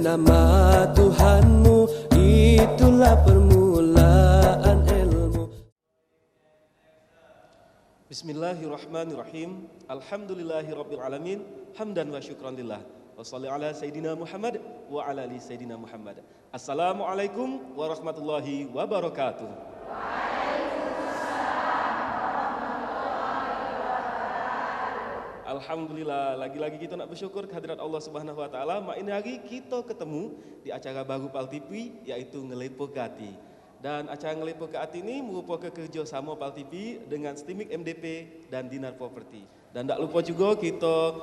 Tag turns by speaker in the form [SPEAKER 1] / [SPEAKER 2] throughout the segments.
[SPEAKER 1] nama Tuhanmu, itulah permulaan ilmu.
[SPEAKER 2] Bismillahirrahmanirrahim. Alhamdulillahirrabbilalamin. Hamdan wa syukran lillah. Wa salli ala Sayyidina Muhammad wa ala ali Sayyidina Muhammad. Assalamualaikum warahmatullahi wabarakatuh. Alhamdulillah, lagi-lagi kita nak bersyukur kehadirat Allah Subhanahu wa taala. Mak ini hari kita ketemu di acara baru PAL TV, iaitu Ngelepo ke Hati. Dan acara Ngelepo ke Hati ini merupakan kerjasama PAL TV dengan Stimik MDP dan Dinar Property. Dan tak lupa juga kita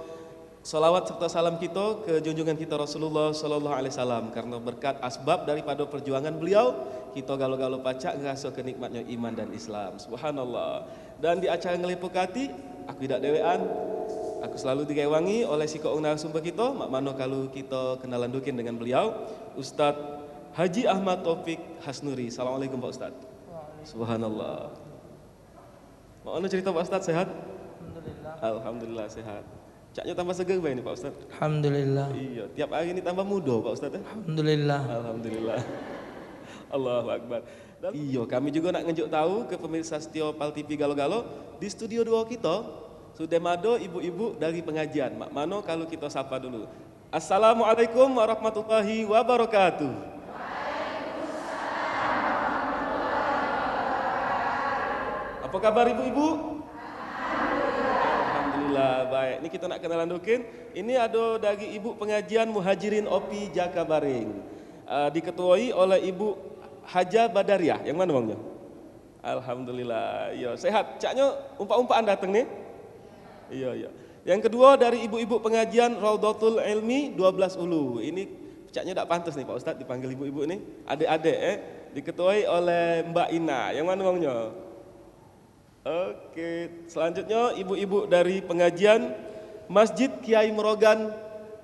[SPEAKER 2] salawat serta salam kita ke junjungan kita Rasulullah sallallahu alaihi wasallam, karena berkat asbab daripada perjuangan beliau kita galo-galo pacak ngerasa kenikmatnya iman dan Islam. Subhanallah. Dan di acara Ngelepo ke Hati, aku tidak dewean. Aku selalu direwangi oleh si narasumber kita, mak mano kalau kita kenalan dukin dengan beliau, Ustadz Haji Ahmad Taufik Hasnuri. Assalamualaikum Pak Ustadz. Subhanallah. Mau cerita Pak Ustadz, sehat?
[SPEAKER 3] Alhamdulillah.
[SPEAKER 2] Alhamdulillah sehat. Caknya tambah seger ini Pak Ustadz.
[SPEAKER 3] Alhamdulillah.
[SPEAKER 2] Iya, tiap hari ini tambah muda Pak Ustadz.
[SPEAKER 3] Alhamdulillah.
[SPEAKER 2] Alhamdulillah. Allahu Akbar. Dan iya, kami juga nak ngejuk tahu ke pemirsa setia PAL TV Galo-Galo, di studio 2 kita sudah ada ibu-ibu dari pengajian. Mak mano kalau kita sapa dulu. Assalamualaikum warahmatullahi wabarakatuh. Apa kabar ibu-ibu? Alhamdulillah baik. Ini kita nak kenalan dukin. Ini ada dari ibu pengajian Muhajirin OPI Jakabaring. Diketuai oleh Ibu Haja Badariah. Yang mana bangnya? Alhamdulillah. Yo sehat. Caknya umpak-umpakan datang nih. Iya. Yang kedua dari ibu-ibu pengajian Raudatul Ilmi 12 Ulu. Ini pecaknya tak pantas nih Pak Ustadz dipanggil ibu-ibu nih. Adik-adik diketuai oleh Mbak Ina. Yang mana bangnya? Oke, selanjutnya ibu-ibu dari pengajian Masjid Kiai Merogan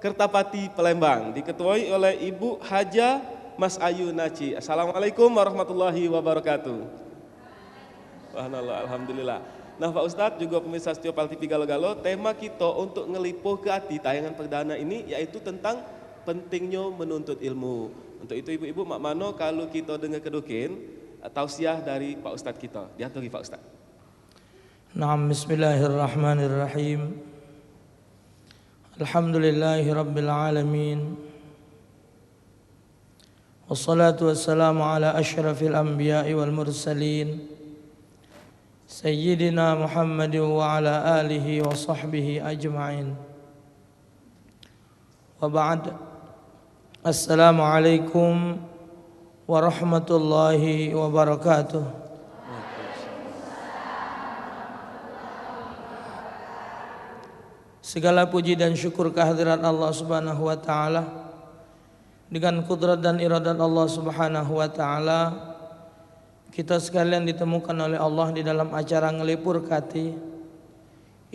[SPEAKER 2] Kertapati Palembang. Diketuai oleh Ibu Haja Mas Ayu Naci. Assalamualaikum warahmatullahi wabarakatuh. Alhamdulillah. Nah Pak Ustadz juga pemirsa setia PAL TV Galo-Galo, tema kita untuk Ngelipo ke Hati tayangan perdana ini yaitu tentang pentingnya menuntut ilmu. Untuk itu ibu-ibu mak mano kalau kita dengar kedukin tausiah dari Pak Ustadz kita. Diaturi Pak Ustadz.
[SPEAKER 3] Naam, bismillahirrahmanirrahim. Alhamdulillahi rabbil alamin. Wassalatu wassalamu ala asyrafil anbiya'i wal mursalin. Sayyidina Muhammad wa ala alihi wa sahbihi ajma'in. Wa ba'd. Assalamualaikum warahmatullahi wabarakatuh. Segala puji dan syukur kehadirat Allah Subhanahu wa taala. Dengan kudrat dan iradat Allah Subhanahu wa taala, kita sekalian ditemukan oleh Allah di dalam acara Ngelipur ke Hati.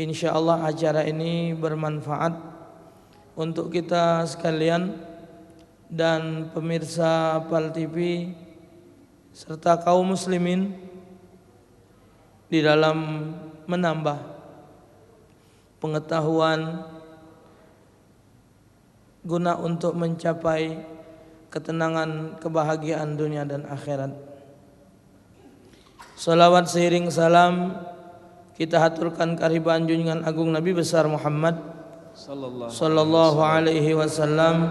[SPEAKER 3] Insyaallah acara ini bermanfaat untuk kita sekalian dan pemirsa PAL TV serta kaum muslimin di dalam menambah pengetahuan guna untuk mencapai ketenangan, kebahagiaan dunia dan akhirat. Salawat seiring salam kita haturkan kehadiran junjungan agung Nabi besar Muhammad sallallahu alaihi wasallam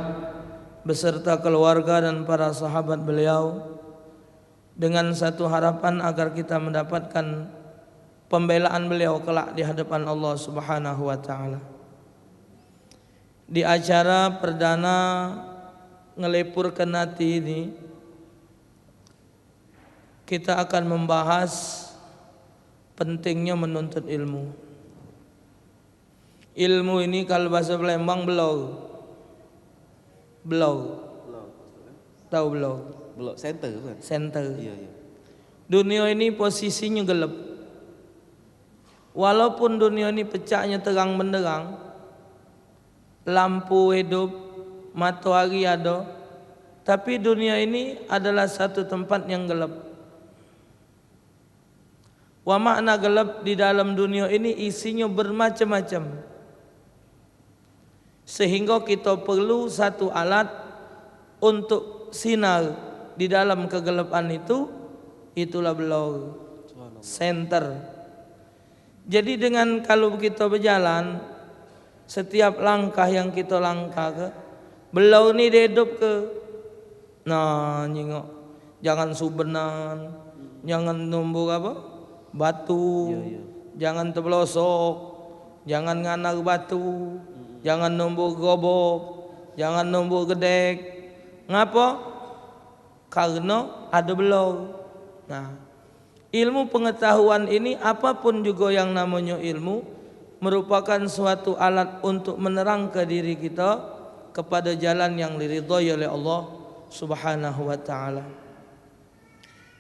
[SPEAKER 3] beserta keluarga dan para sahabat beliau, dengan satu harapan agar kita mendapatkan pembelaan beliau kelak di hadapan Allah Subhanahu wa taala. Di acara perdana Ngelipur ke Hati ini kita akan membahas pentingnya menuntut ilmu. Ilmu ini kalau bahasa Palembang belau. Tahu belau?
[SPEAKER 2] Belok center kan?
[SPEAKER 3] Center.
[SPEAKER 2] Iya.
[SPEAKER 3] Dunia ini posisinya gelap. Walaupun dunia ini pecahnya terang benderang, lampu hidup, matahari ada, tapi dunia ini adalah satu tempat yang gelap. Wa makna gelap di dalam dunia ini isinya bermacam-macam. Sehingga kita perlu satu alat untuk sinar di dalam kegelapan itu, itulah beliau center. Jadi dengan kalau kita berjalan, setiap langkah yang kita langkah ke, beliau ni dia hidup ke, nah nyingok, jangan subenan, jangan numbuk apa, batu, jangan terbelosok, jangan nganar batu, jangan numbuk gobok, jangan numbuk gedek. Ngapa? Karena ada beliau. Nah, ilmu pengetahuan ini apapun juga yang namanya ilmu merupakan suatu alat untuk menerangkan diri kita kepada jalan yang diridhai oleh Allah Subhanahu wa taala.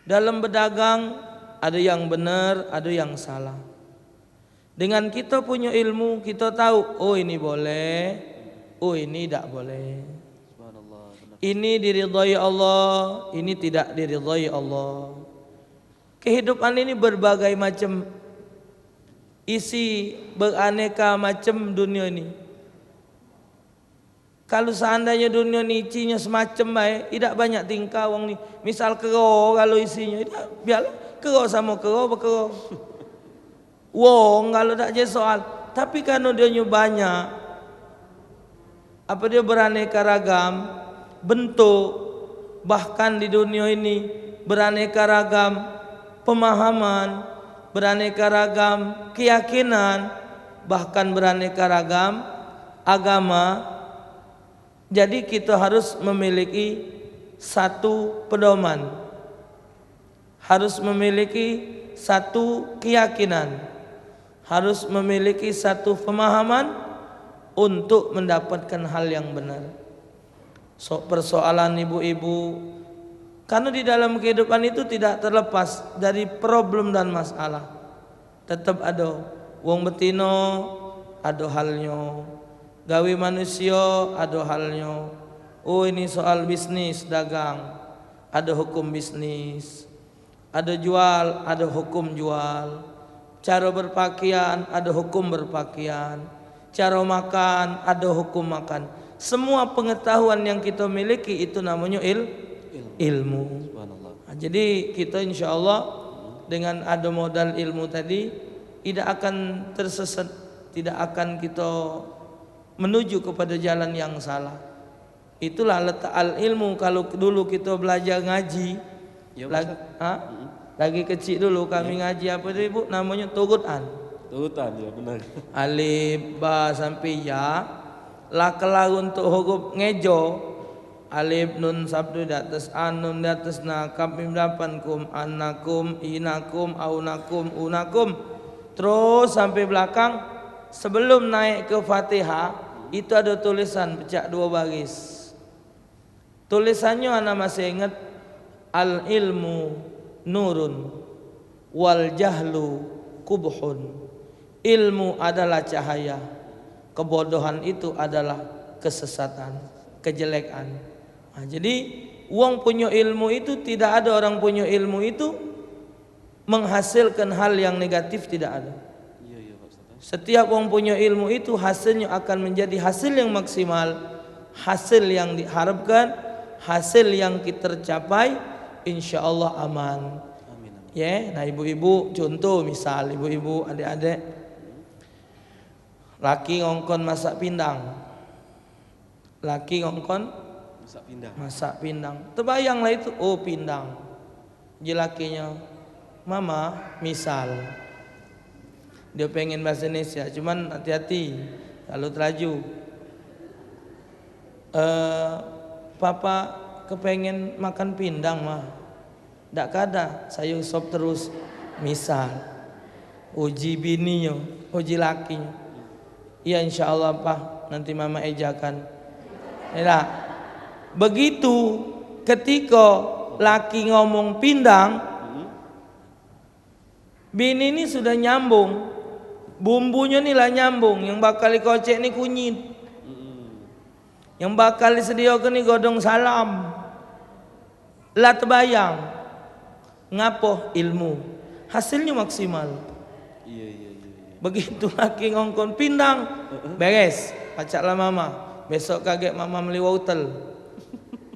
[SPEAKER 3] Dalam berdagang ada yang benar, ada yang salah. Dengan kita punya ilmu, kita tahu oh ini boleh, oh ini tidak boleh. Ini diridhai Allah, ini tidak diridhai Allah. Kehidupan ini berbagai macam isi, beraneka macam dunia ini. Kalau seandainya dunia ini isinya semacam baik, tidak banyak tingkah wong ni. Misal kero kalau isinya, biarlah kero sama kero berkero. Wong kalau tak jadi soal. Tapi kalau dia banyak, apa dia beraneka ragam bentuk, bahkan di dunia ini beraneka ragam pemahaman, beraneka ragam keyakinan, bahkan beraneka ragam agama. Jadi kita harus memiliki satu pedoman, harus memiliki satu keyakinan, harus memiliki satu pemahaman untuk mendapatkan hal yang benar. Persoalan ibu-ibu, karena di dalam kehidupan itu tidak terlepas dari problem dan masalah. Tetap ada wong betino, ada halnya. Gawe manusia, ada halnya. Oh ini soal bisnis, dagang, ada hukum bisnis. Ada jual, ada hukum jual. Cara berpakaian, ada hukum berpakaian. Cara makan, ada hukum makan. Semua pengetahuan yang kita miliki itu namanya ilmu. Nah, jadi kita insya Allah dengan ada modal ilmu tadi tidak akan tersesat, tidak akan kita menuju kepada jalan yang salah. Itulah letak al ilmu. Kalau dulu kita belajar ngaji, lagi kecil dulu kami ngaji apa itu ibu? Namanya turutan.
[SPEAKER 2] Turutan ya benar.
[SPEAKER 3] Alif ba sampai ya. La kelar untuk huruf ngejo, alif nun sabdu di atas anun di atas na kap mim dapan kum anakum inakum aunakum unakum, terus sampai belakang. Sebelum naik ke Fatihah itu ada tulisan pecah 2 baris. Tulisannya ana masih ingat, al ilmu nurun wal jahlu kubhun. Ilmu adalah cahaya, kebodohan itu adalah kesesatan, kejelekan. Nah, jadi wong punya ilmu itu, tidak ada orang punya ilmu itu menghasilkan hal yang negatif, tidak ada. Setiap wong punya ilmu itu hasilnya akan menjadi hasil yang maksimal, hasil yang diharapkan, hasil yang kita capai, insya Allah aman. Ya, nah ibu-ibu contoh misal ibu-ibu adik-adik, laki ngongkon masak pindang, laki ngongkon masak pindang, terbayanglah itu, oh pindang, jadi lakinya, mama misal, dia pengen bahasa Indonesia, cuman hati-hati kalau teraju, papa kepengen makan pindang mah, ndak kada, sayur sop terus, misal, uji bininya, uji lakinya. Ya insya Allah Pak, nanti mama ejakan. Ya, begitu ketika laki ngomong pindang, bini ini sudah nyambung, bumbunya nih lah nyambung. Yang bakal dikocek nih kunyit, yang bakal disediakan nih godong salam. Lah terbayang, ngapo ilmu, hasilnya maksimal. Begitu laki ngongkon pindang, beres, pacaklah mama. Besok kaget mama beli wortel.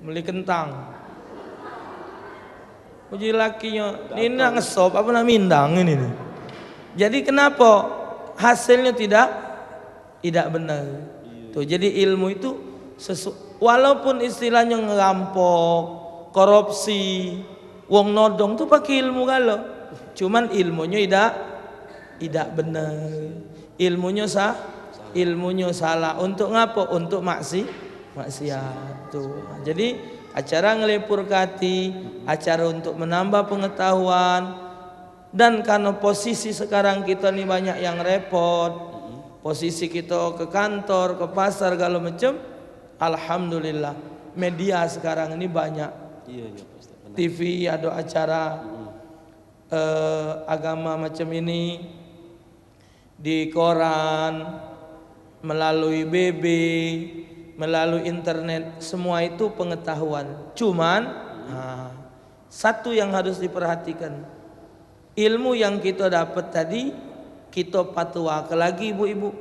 [SPEAKER 3] beli kentang. Puji lakinya, ini nak ngesop apa nak mindang ini nih. Jadi kenapa hasilnya tidak benar? Tuh, jadi ilmu itu walaupun istilahnya ngerampok, korupsi, wong nodong tuh pakai ilmu kalau. Cuman ilmunya tidak benar. Ilmunya salah. Untuk ngapa? Untuk maksiat. Tuh. Jadi acara ngelipur hati, acara untuk menambah pengetahuan. Dan karena posisi sekarang kita nih banyak yang repot, posisi kita ke kantor, ke pasar kalau macam, alhamdulillah media sekarang ini banyak.
[SPEAKER 2] Iya, Ustaz. Benar.
[SPEAKER 3] TV ada acara agama macam ini di koran, melalui BB, melalui internet, semua itu pengetahuan. Cuman satu yang harus diperhatikan, ilmu yang kita dapat tadi kita patwakan lagi ibu-ibu.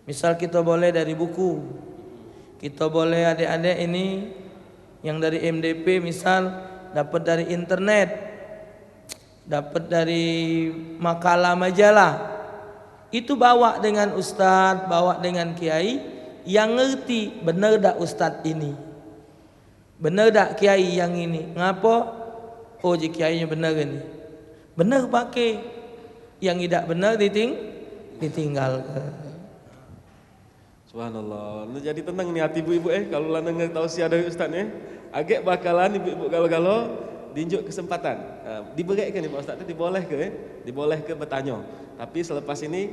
[SPEAKER 3] Misal kita boleh dari buku, kita boleh adik-adik ini yang dari MDP misal dapat dari internet, dapat dari makalah majalah, itu bawa dengan ustadz, bawa dengan kiai yang ngerti benar dak ustadz ini, benar dak kiai yang ini. Ngapa? Oh, jika kiainya benar ini, benar pakai, yang tidak benar ditinggalkan.
[SPEAKER 2] Subhanallah. Nah, jadi tenang nih hati ibu-ibu kalau lanang tahu si ada ustaznya, agak bakalan ibu-ibu kalau diunjuk kesempatan. Diberikan nih Pak Ustaz, diboleh ke bertanya. Tapi selepas ini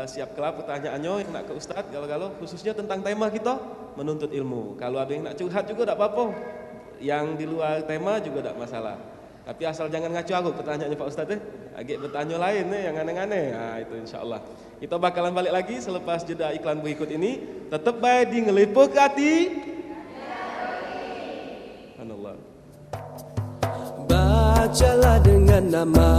[SPEAKER 2] siap kelap pertanyaannya yang nak ke Ustaz kalau khususnya tentang tema kita menuntut ilmu. Kalau ada yang nak curhat juga tak apa-apa. Yang di luar tema juga tak masalah. Tapi asal jangan ngacu aku pertanyaannya Pak Ustaz agak bertanya lain yang aneh-aneh. Nah, itu insyaallah. Kita bakalan balik lagi selepas jeda iklan berikut ini. Tetap baik di Ngelipur Hati. Subhanallah.
[SPEAKER 1] Bacalah dengan nama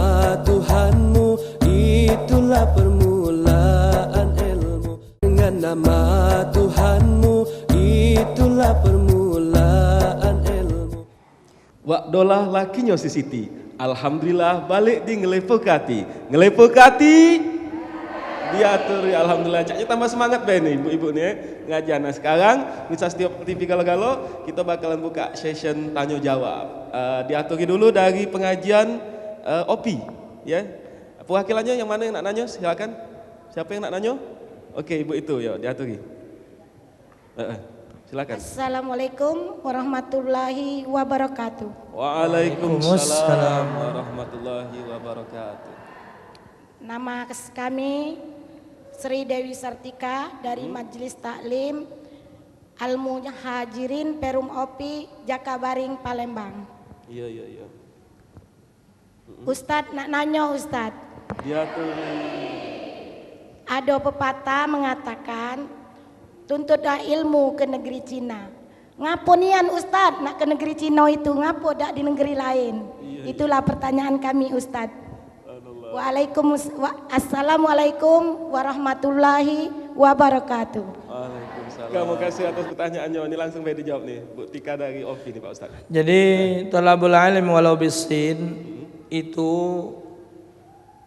[SPEAKER 1] Tuhanmu, itulah permulaan ilmu. Dengan nama Tuhanmu, itulah permulaan ilmu.
[SPEAKER 2] Wakdolah lakinya si Siti. Alhamdulillah balik di Ngelipur Hati. Ngelipur Hati. Diatur ya alhamdulillah. Caknya tambah semangat deh nih ibu-ibu nih ngajar. Nah sekarang bisa setiap TV kalau kita bakalan buka session tanya jawab. Diaturi dulu dari pengajian OPI ya. Perwakilannya yang mana yang nak nanya? Silakan. Siapa yang nak nanya? Oke, ibu itu ya diaturi. Silakan.
[SPEAKER 4] Assalamualaikum warahmatullahi wabarakatuh.
[SPEAKER 2] Waalaikumsalam warahmatullahi wabarakatuh.
[SPEAKER 4] Nama kami Sri Dewi Sartika dari Majelis Taklim Al-Muhajirin Perum Opi Jakabaring Palembang.
[SPEAKER 2] Iya.
[SPEAKER 4] Ustadz nak nanya Ustadz.
[SPEAKER 2] Diaturi.
[SPEAKER 4] Ada pepatah mengatakan tuntutlah ilmu ke negeri Cina. Ngapo nian Ustadz nak ke negeri Cina itu, ngapo dak di negeri lain? Itulah pertanyaan kami Ustadz. Assalamualaikum warahmatullahi wabarakatuh.
[SPEAKER 2] Waalaikumsalam. Kamu kasih atas pertanyaannya, ini langsung boleh dijawab nih, Bu Tika dari OFI nih Pak Ustaz.
[SPEAKER 3] Jadi thalabul ilmi walau bisin itu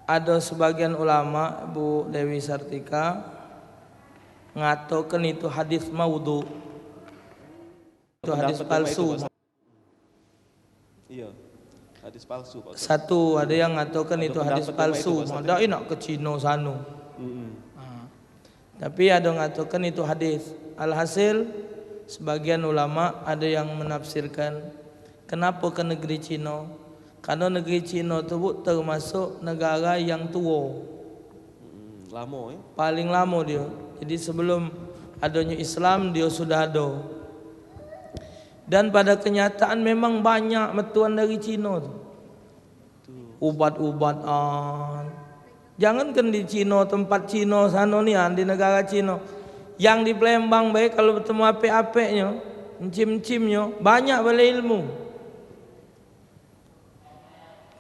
[SPEAKER 3] ada sebagian ulama Bu Dewi Sartika ngatokan itu hadis maudhu, itu hadis palsu.
[SPEAKER 2] Iya. Hadis palsu Pak Ustaz.
[SPEAKER 3] Satu ada yang ngatakan itu hadis palsu, ada nak ke Cina sanu. Tapi ada yang ngatakan itu hadis. Alhasil sebagian ulama ada yang menafsirkan kenapa ke negeri Cina? Karena negeri Cina itu termasuk negara yang tua.
[SPEAKER 2] Lama ya?
[SPEAKER 3] Paling lama dia. Jadi sebelum adanya Islam dia sudah ada. Dan pada kenyataan memang banyak metuan dari Cina tu. Ubat-ubatan. Jangankan di Cina, tempat Cina sana ni di negara Cina. Yang di Palembang baik kalau bertemu apik-apiknya, encim-encimnya, banyak boleh ilmu.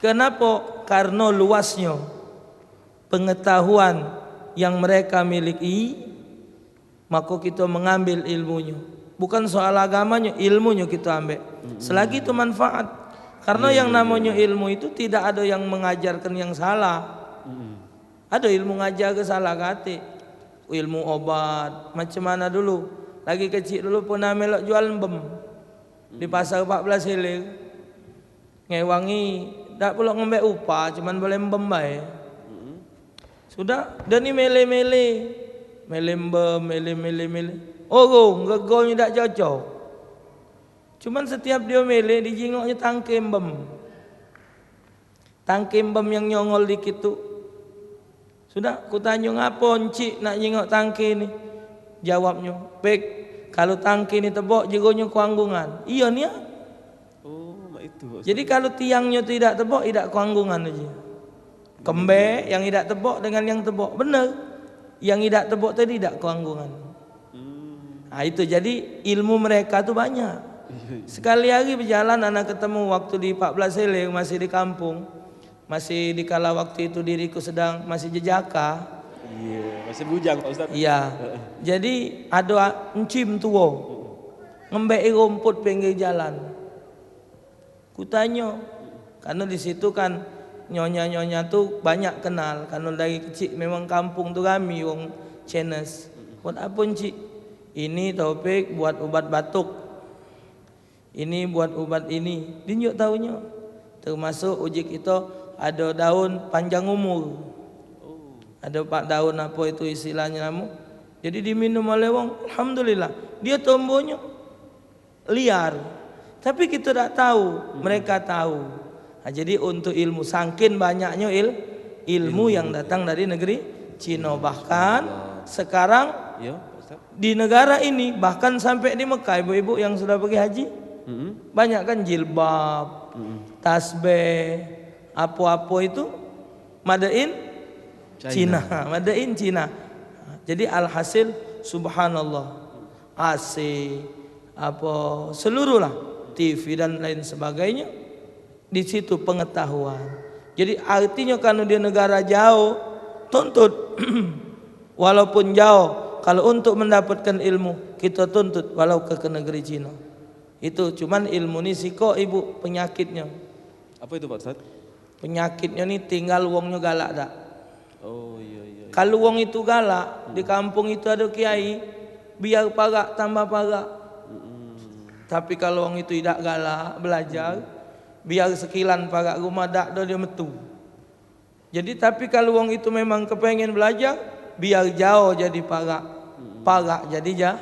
[SPEAKER 3] Kenapa? Karena luasnya pengetahuan yang mereka miliki, maka kita mengambil ilmunya. Bukan soal agamanya, ilmunya kita ambil. Selagi itu manfaat. Karena yang namanya ilmu itu tidak ada yang mengajarkan yang salah. Ada ilmu ngajar ke salah kate. Ilmu obat, macam mana dulu. Lagi kecil dulu pernah melok jual bem di pasar 14 hilir. Ngewangi, tak perlu ngambil upah, cuman boleh bem bae. Sudah, dan ni mele-mele. Mele. Oh, ngegolnya tak cocok. Cuman setiap dia mele, dijingoknya tangkim bem. Tangkim bem yang nyongol dikit tu. Sudah, ku tanya ngapa encik nak jingok tangki ni? Jawabnya, "Pek, kalau tangki ni tebok, jegonya kuanggungan." Iya ni.
[SPEAKER 2] Oh, itu.
[SPEAKER 3] Jadi kalau tiangnya tidak tebok, tidak kuanggungan aja. Kembe yang tidak tebok dengan yang tebok, benar. Yang tidak tebok tadi tidak kuanggungan. Nah itu jadi ilmu mereka tuh banyak. Sekali hari berjalan anak ketemu waktu di 14 Hilir masih di kampung. Masih di kala waktu itu diriku sedang masih jejaka.
[SPEAKER 2] Iya, masih bujang Pak Ustaz.
[SPEAKER 3] Iya. Jadi ada encim tua ngembek rumput pinggir jalan. Kutanya, karena di situ kan nyonya tuh banyak kenal. Karena dari kecil memang kampung tuh kami wong Chinese. Buat apa encik? Ini Taufik buat obat batuk. Ini buat obat ini. Dinjuk tahunya. Termasuk uji kita ada daun panjang umur. Ada 4 daun apa itu istilahnya namu. Jadi diminum oleh wong. Alhamdulillah. Dia tumbuhnya liar. Tapi kita tak tahu. Mereka tahu. Nah, jadi untuk ilmu sangkin banyaknya ilmu yang datang dari negeri Cina. Bahkan sekarang di negara ini bahkan sampai di Mekah ibu-ibu yang sudah pergi haji banyak kan jilbab, tasbih, apa-apa itu made in Cina. Made in Cina. Jadi alhasil subhanallah AC apa seluruh lah TV dan lain sebagainya. Di situ pengetahuan. Jadi artinya kalau dia negara jauh tuntut walaupun jauh, kalau untuk mendapatkan ilmu kita tuntut walau ke negeri Cina. Itu cuman ilmu ni siko ibu penyakitnya.
[SPEAKER 2] Apa itu Pak Ustaz?
[SPEAKER 3] Penyakitnya ni tinggal wongnya galak tak.
[SPEAKER 2] Oh iya.
[SPEAKER 3] Kalau wong itu galak, di kampung itu ada kiai, biar parak tambah parak. Tapi kalau wong itu tidak galak, belajar, biar sekilan parak rumah dak do dia metu. Jadi tapi kalau wong itu memang kepengen belajar, biar jauh jadi parak jadi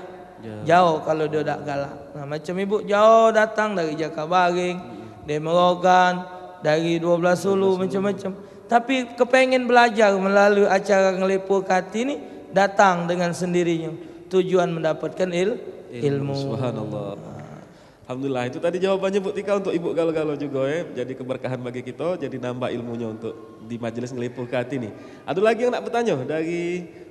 [SPEAKER 3] jauh kalau dia dak galak. Nah macam ibu jauh datang dari Jakabaring, dari Merogan, dari 12 Sulu macam-macam. Tapi kepengen belajar melalui acara Ngelipur Kati ini datang dengan sendirinya. Tujuan mendapatkan ilmu.
[SPEAKER 2] Subhanallah. Alhamdulillah itu tadi jawabannya Bu Tika untuk ibu galau-galau juga ya. Jadi keberkahan bagi kita, jadi nambah ilmunya untuk di majelis Ngelipur Kati ini. Ada lagi yang nak bertanya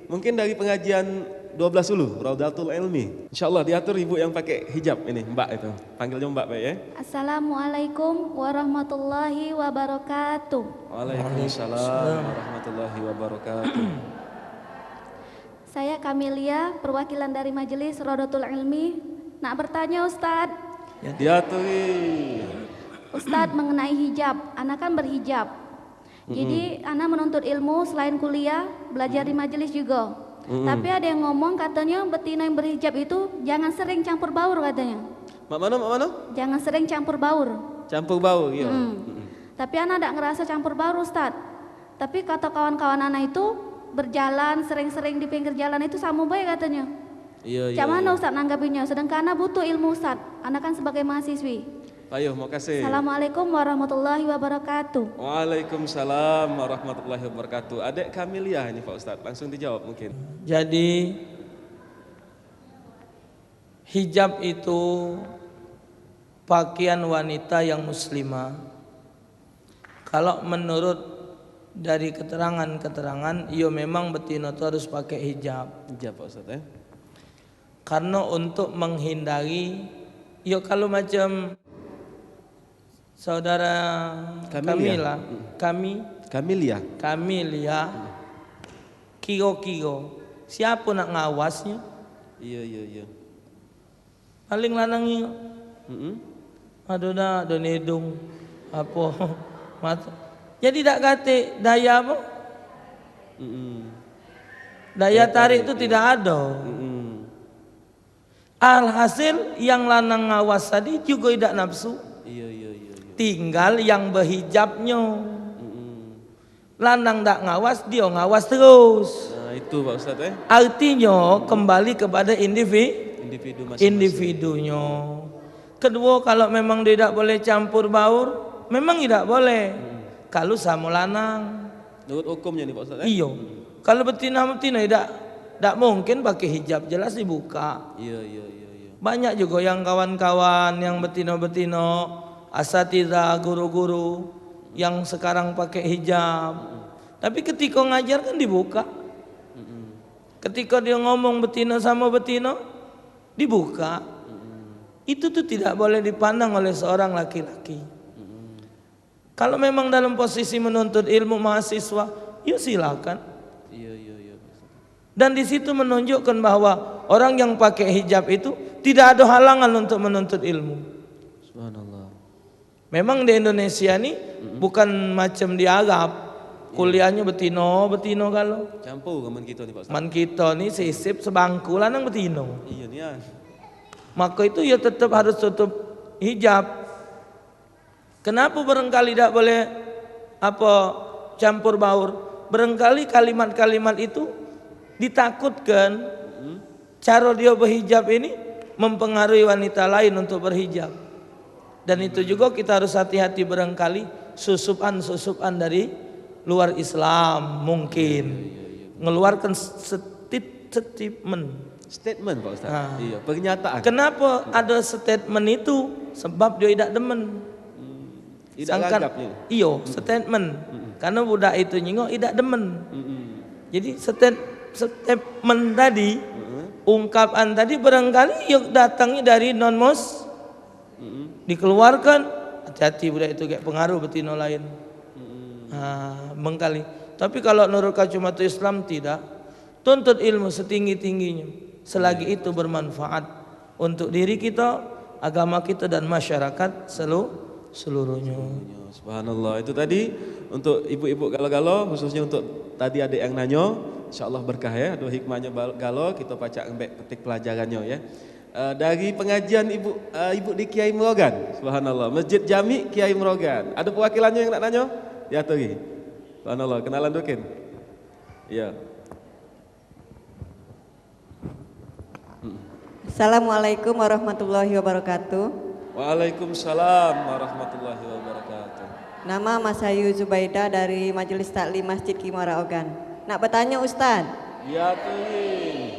[SPEAKER 2] mungkin dari pengajian 12 Sulu, Raudatul Ilmi. Insyaallah diatur ibu yang pakai hijab ini, Mbak itu. Panggilnya Mbak baik ya.
[SPEAKER 5] Assalamualaikum warahmatullahi wabarakatuh.
[SPEAKER 2] Waalaikumsalam warahmatullahi wabarakatuh.
[SPEAKER 5] Saya Kamelia, perwakilan dari Majelis Raudatul Ilmi. Nak bertanya Ustadz.
[SPEAKER 2] Diaturi.
[SPEAKER 5] Ustadz mengenai hijab, anak kan berhijab. Jadi anak menuntut ilmu selain kuliah, belajar di majelis juga. Tapi ada yang ngomong katanya betina yang berhijab itu jangan sering campur baur katanya.
[SPEAKER 2] Mak mana?
[SPEAKER 5] Jangan sering campur baur.
[SPEAKER 2] Campur baur, iya.
[SPEAKER 5] Tapi anak tidak ngerasa campur baur Ustadz. Tapi kata kawan-kawan anak itu berjalan sering-sering di pinggir jalan itu sama baik katanya.
[SPEAKER 2] Iya.
[SPEAKER 5] Cak mana Ustadz nanggapinya? Sedangkan anak butuh ilmu Ustadz. Anak kan sebagai mahasiswi.
[SPEAKER 2] Ayo, mau kasih.
[SPEAKER 5] Assalamualaikum warahmatullahi wabarakatuh.
[SPEAKER 2] Waalaikumsalam warahmatullahi wabarakatuh. Adek Kamelia ini Pak Ustadz, langsung dijawab mungkin.
[SPEAKER 3] Jadi hijab itu pakaian wanita yang muslimah. Kalau menurut dari keterangan-keterangan, iya memang betina itu harus pakai hijab.
[SPEAKER 2] Hijab Pak Ustadz ya.
[SPEAKER 3] Karena untuk menghindari, ya kalau macam saudara Kamelia, kiro, siapa nak ngawasnya?
[SPEAKER 2] Iya.
[SPEAKER 3] paling lanang iyo.
[SPEAKER 2] Mm-mm.
[SPEAKER 3] Aduh dah, don hidung apa mata. Jadi tak kate daya apa?
[SPEAKER 2] Mm-mm.
[SPEAKER 3] Daya tarik itu tidak ada.
[SPEAKER 2] Mm-mm.
[SPEAKER 3] Alhasil yang lanang ngawas tadi juga tidak nafsu.
[SPEAKER 2] Iya.
[SPEAKER 3] Tinggal yang berhijabnya.
[SPEAKER 2] Mm-mm.
[SPEAKER 3] Lanang tak ngawas, dia ngawas terus.
[SPEAKER 2] Nah itu Pak Ustadz
[SPEAKER 3] Artinya kembali kepada
[SPEAKER 2] individu masing-masing.
[SPEAKER 3] individunya. Kedua, kalau memang tidak boleh campur baur, memang tidak boleh. Kalau sama lanang,
[SPEAKER 2] Menurut hukumnya nih Pak Ustadz
[SPEAKER 3] iyo. Kalau betina tidak mungkin pakai hijab, jelas dibuka.
[SPEAKER 2] Iya.
[SPEAKER 3] Banyak juga yang kawan-kawan yang betina-betina, asatidzah, guru-guru yang sekarang pakai hijab. Tapi ketika ngajar kan dibuka. Ketika dia ngomong betina sama betina, dibuka. Itu tuh tidak boleh dipandang oleh seorang laki-laki. Kalau memang dalam posisi menuntut ilmu mahasiswa, yuk silakan.
[SPEAKER 2] Iya.
[SPEAKER 3] Dan di situ menunjukkan bahwa orang yang pakai hijab itu tidak ada halangan untuk menuntut ilmu.
[SPEAKER 2] Subhanallah.
[SPEAKER 3] Memang di Indonesia nih bukan macam di Arab, kuliahnya betino kalau.
[SPEAKER 2] Campur kaman kita nih Pak Ustadz.
[SPEAKER 3] Man kita nih sisip sebangku lanang betino.
[SPEAKER 2] Iya nih ya.
[SPEAKER 3] Maka itu ya tetap harus tutup hijab. Kenapa barangkali tidak boleh campur baur? Barangkali kalimat-kalimat itu ditakutkan cara dia berhijab ini mempengaruhi wanita lain untuk berhijab. Dan itu juga kita harus hati-hati, barangkali susupan dari luar Islam mungkin mengeluarkan statement.
[SPEAKER 2] Pak Ustadz. Iya, pernyataan.
[SPEAKER 3] Kenapa ada statement itu? Sebab dia tidak demen.
[SPEAKER 2] Tidak gagapnya.
[SPEAKER 3] Iyo, statement. Karena budak itu nyingok tidak demen. Jadi statement tadi, ungkapan tadi barangkali yuk datangnya dari non-mus, dikeluarkan, hati-hati budak itu kayak pengaruh betina lain. Mengkali. Tapi kalau menurut kacamata Islam tidak, tuntut ilmu setinggi-tingginya. Selagi itu bermanfaat untuk diri kita, agama kita dan masyarakat seluruhnya.
[SPEAKER 2] Subhanallah. Itu tadi untuk ibu-ibu galau-galau, khususnya untuk tadi adik yang nanyo, insyaallah berkah ya. Ada hikmahnya galau, kita pacak embek petik pelajarannya ya. Dari pengajian ibu di Kiai Merogan, subhanallah, Masjid Jami Kiai Merogan. Ada perwakilannya yang nak nanyo? Ya tadi. Subhanallah, kenalan dukin. Iya.
[SPEAKER 6] Assalamualaikum warahmatullahi wabarakatuh.
[SPEAKER 2] Waalaikumsalam warahmatullahi wabarakatuh.
[SPEAKER 6] Nama Mas Ayu Zubaidah dari Majelis Taklim Masjid Kimara Ogan. Nak bertanya Ustaz.
[SPEAKER 2] Ya tuh.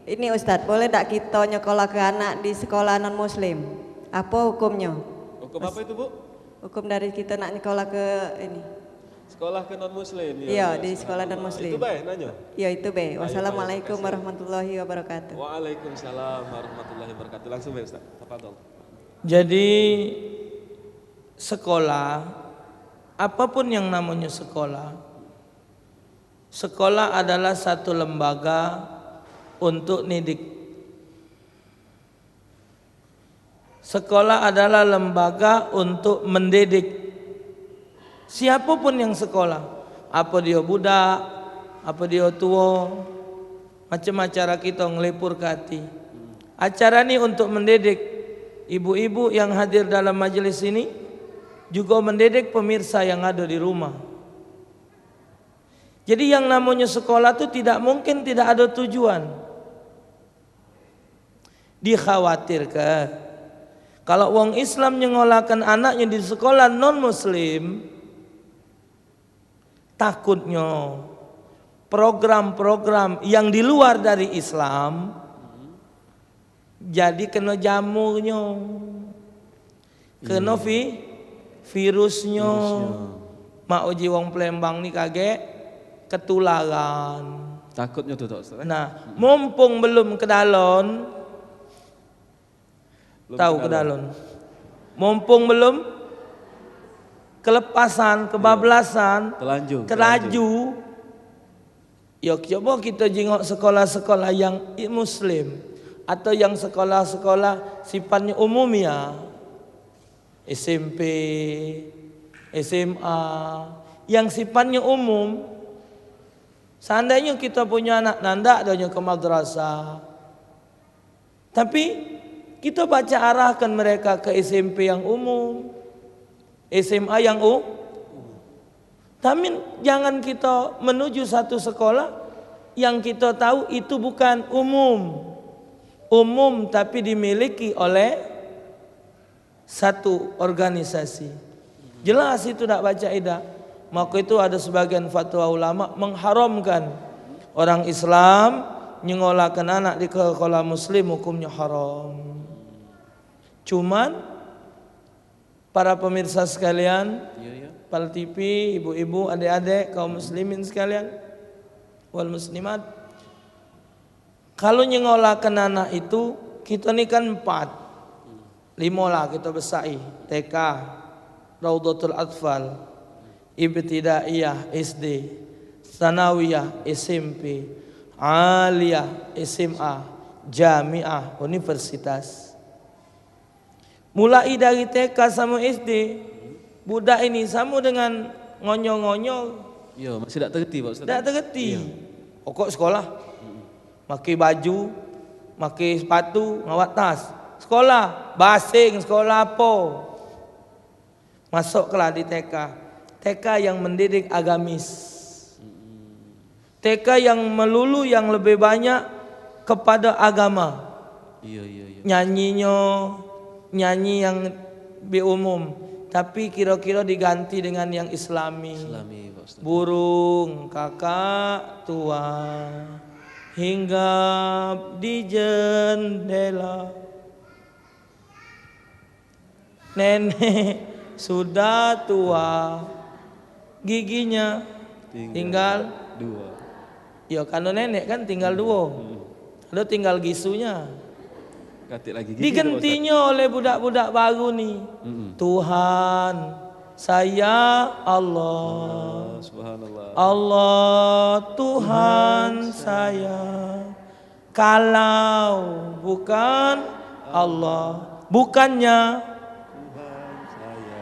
[SPEAKER 6] Ini Ustaz, boleh tak kita nyekolah ke anak di sekolah non muslim? Apa hukumnya?
[SPEAKER 2] Hukum apa itu Bu?
[SPEAKER 6] Hukum dari kita nak nyekolah ke ini.
[SPEAKER 2] Sekolah ke non muslim.
[SPEAKER 6] Iya, di sekolah non muslim.
[SPEAKER 2] Itu baik nanya.
[SPEAKER 6] Iya, itu baik. Wassalamualaikum warahmatullahi wabarakatuh.
[SPEAKER 2] Waalaikumsalam warahmatullahi wabarakatuh. Langsung baik Ustaz. Tafadhol.
[SPEAKER 3] Jadi sekolah, apapun yang namanya sekolah adalah satu lembaga untuk didik. Sekolah adalah lembaga untuk mendidik. Siapapun yang sekolah, apa dia budak, apa dia tua, macam acara kita ngelipur ke hati. Acara ini untuk mendidik ibu-ibu yang hadir dalam majelis ini, juga mendidik pemirsa yang ada di rumah. Jadi yang namanya sekolah itu tidak mungkin tidak ada tujuan. Dikhawatirkan kalau wong Islam nyengolahkan anaknya di sekolah non muslim, takutnya program-program yang di luar dari Islam jadi kena jamurnya, kena virusnya. Mak uji wong Palembang nih kaget ketularan.
[SPEAKER 2] Takutnya tuh Ustaz.
[SPEAKER 3] Nah, mumpung belum kedalon, tahu kedalon. Mumpung belum kelepasan, kebablasan, terlaju. Yuk coba kita jengok sekolah-sekolah yang muslim. atau yang sekolah-sekolah sifatnya umum ya, SMP, SMA, yang sifatnya umum. Seandainya kita punya anak nanda adanya ke madrasah, tapi kita baca arahkan mereka ke SMP yang umum, SMA yang umum. Tapi jangan kita menuju satu sekolah yang kita tahu itu bukan umum. Umum tapi dimiliki oleh satu organisasi. Jelas itu tidak baca idah. Maka itu ada sebagian fatwa ulama mengharamkan orang Islam nyengolahkan anak di sekolah muslim, hukumnya haram. Cuman para pemirsa sekalian, Pal TV, ibu-ibu, adik-adik, kaum muslimin sekalian, wal muslimat, kalau nyengolahkan anak itu kita ini kan 4, 5 lah kita besai, TK, Raudatul Atfal, Ibtidaiyah SD, Sanawiyah SMP, Aliyah SMA, Jamiah, universitas. Mulai dari TK sama SD, budak ini sama dengan ngonyo-ngonyo.
[SPEAKER 2] Iya, masih tak tergerti Pak Ustaz.
[SPEAKER 3] Tak tergerti. Pokok sekolah, pakai baju, pakai sepatu, ngawat tas. Sekolah, basing, sekolah apa? Masuklah di TK. TK yang mendidik agamis, TK yang melulu yang lebih banyak kepada agama.
[SPEAKER 2] Iya.
[SPEAKER 3] Nyanyi yang umum, tapi kira-kira diganti dengan yang Islami.
[SPEAKER 2] Pak Ustaz.
[SPEAKER 3] Burung kakak tua hinggap di jendela, nenek sudah tua giginya tinggal 2. Ya kalau nenek kan tinggal 2. Lalu tinggal gisunya. Digantinya oleh budak-budak baru nih. Tuhan saya Allah.
[SPEAKER 2] Subhanallah.
[SPEAKER 3] Allah Tuhan saya. Kalau bukan Allah, bukannya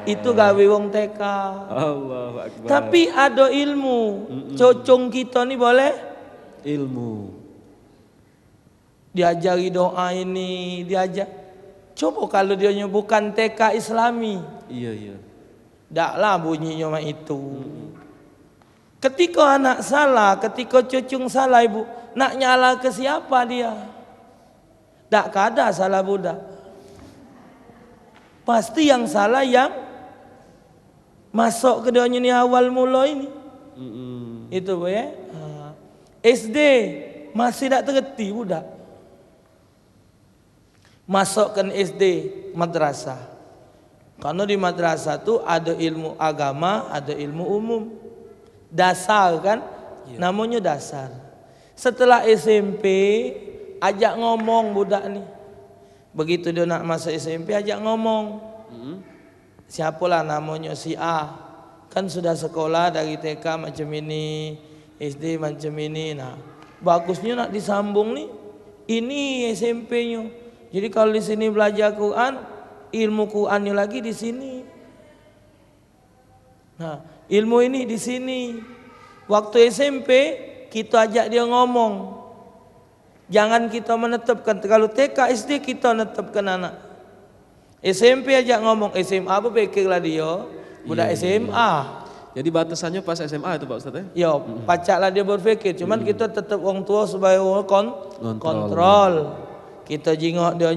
[SPEAKER 3] itu gawe wong TK.
[SPEAKER 2] Allahu Akbar.
[SPEAKER 3] Tapi ada ilmu. Cocong kita nih boleh
[SPEAKER 2] ilmu.
[SPEAKER 3] Diajari doa ini, diajar. Coba kalau dia bukan TK Islami.
[SPEAKER 2] Iya.
[SPEAKER 3] Daklah bunyinya mah itu. Ketika anak salah, ketika cocong salah ibu, nak nyala ke siapa dia? Tak ada salah budak. Pasti yang salah yang masuk ke dunia ini awal mula ini. Itu ya. SD masih tak tergerti budak. Masukkan SD madrasah. Karena di madrasah tu ada ilmu agama, ada ilmu umum. Dasar kan? Namanya dasar. Setelah SMP ajak ngomong budak nih. Begitu dia nak masuk SMP ajak ngomong. Siapalah namanya si A, kan sudah sekolah dari TK macam ini, SD macam ini. Nah, bagusnya nak disambung nih. Ini SMP-nya. Jadi kalau di sini belajar Quran, ilmu Qurannya lagi di sini. Nah, ilmu ini di sini. Waktu SMP kita ajak dia ngomong. Jangan kita menetapkan. Kalau TK SD kita menetapkan anak. SMP aja ngomong, SMA apa pikirlah dia budak SMA.
[SPEAKER 2] Jadi batasannya pas SMA itu Pak Ustaz ya?
[SPEAKER 3] Ya, pacaklah dia berpikir. Cuman kita tetap orang tua sebagai orang kontrol. Kita jingok dia